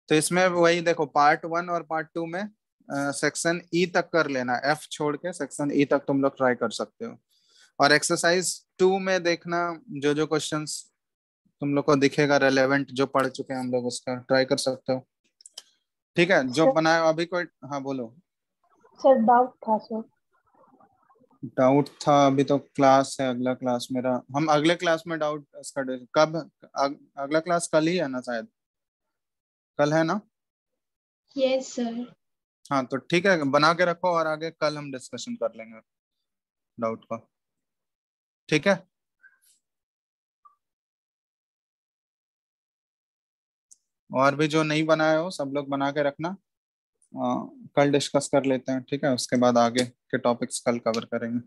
तो इसमें वही देखो, पार्ट 1 और पार्ट 2 में सेक्शन ई तक कर लेना, एफ छोड़ के सेक्शन ई तक तुम लोग ट्राई कर सकते हो। और एक्सरसाइज 2 में देखना जो जो क्वेश्चंस तुम लोग को दिखेगा रेलेवेंट, जो पढ़ चुके हैं हम लोग, उसका ट्राई कर सकते हो। ठीक है, जो सर, बनाए अभी कोई, हाँ बोलो। सर डाउट था सर। डाउट था? अभी तो क्लास है, अगला क्लास मेरा, हम अगले क्लास में डाउट इसका कब अगला क्लास कल ही है ना शायद, कल है ना? Yes, sir. हाँ तो ठीक है, बना के रखो और आगे कल हम डिस्कशन कर लेंगे डाउट का। ठीक है, और भी जो नहीं बनाए हो सब लोग बना के रखना। कल डिस्कस कर लेते हैं, ठीक है, उसके बाद आगे के टॉपिक्स कल कवर करेंगे।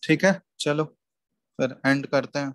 ठीक है, चलो फिर एंड करते हैं।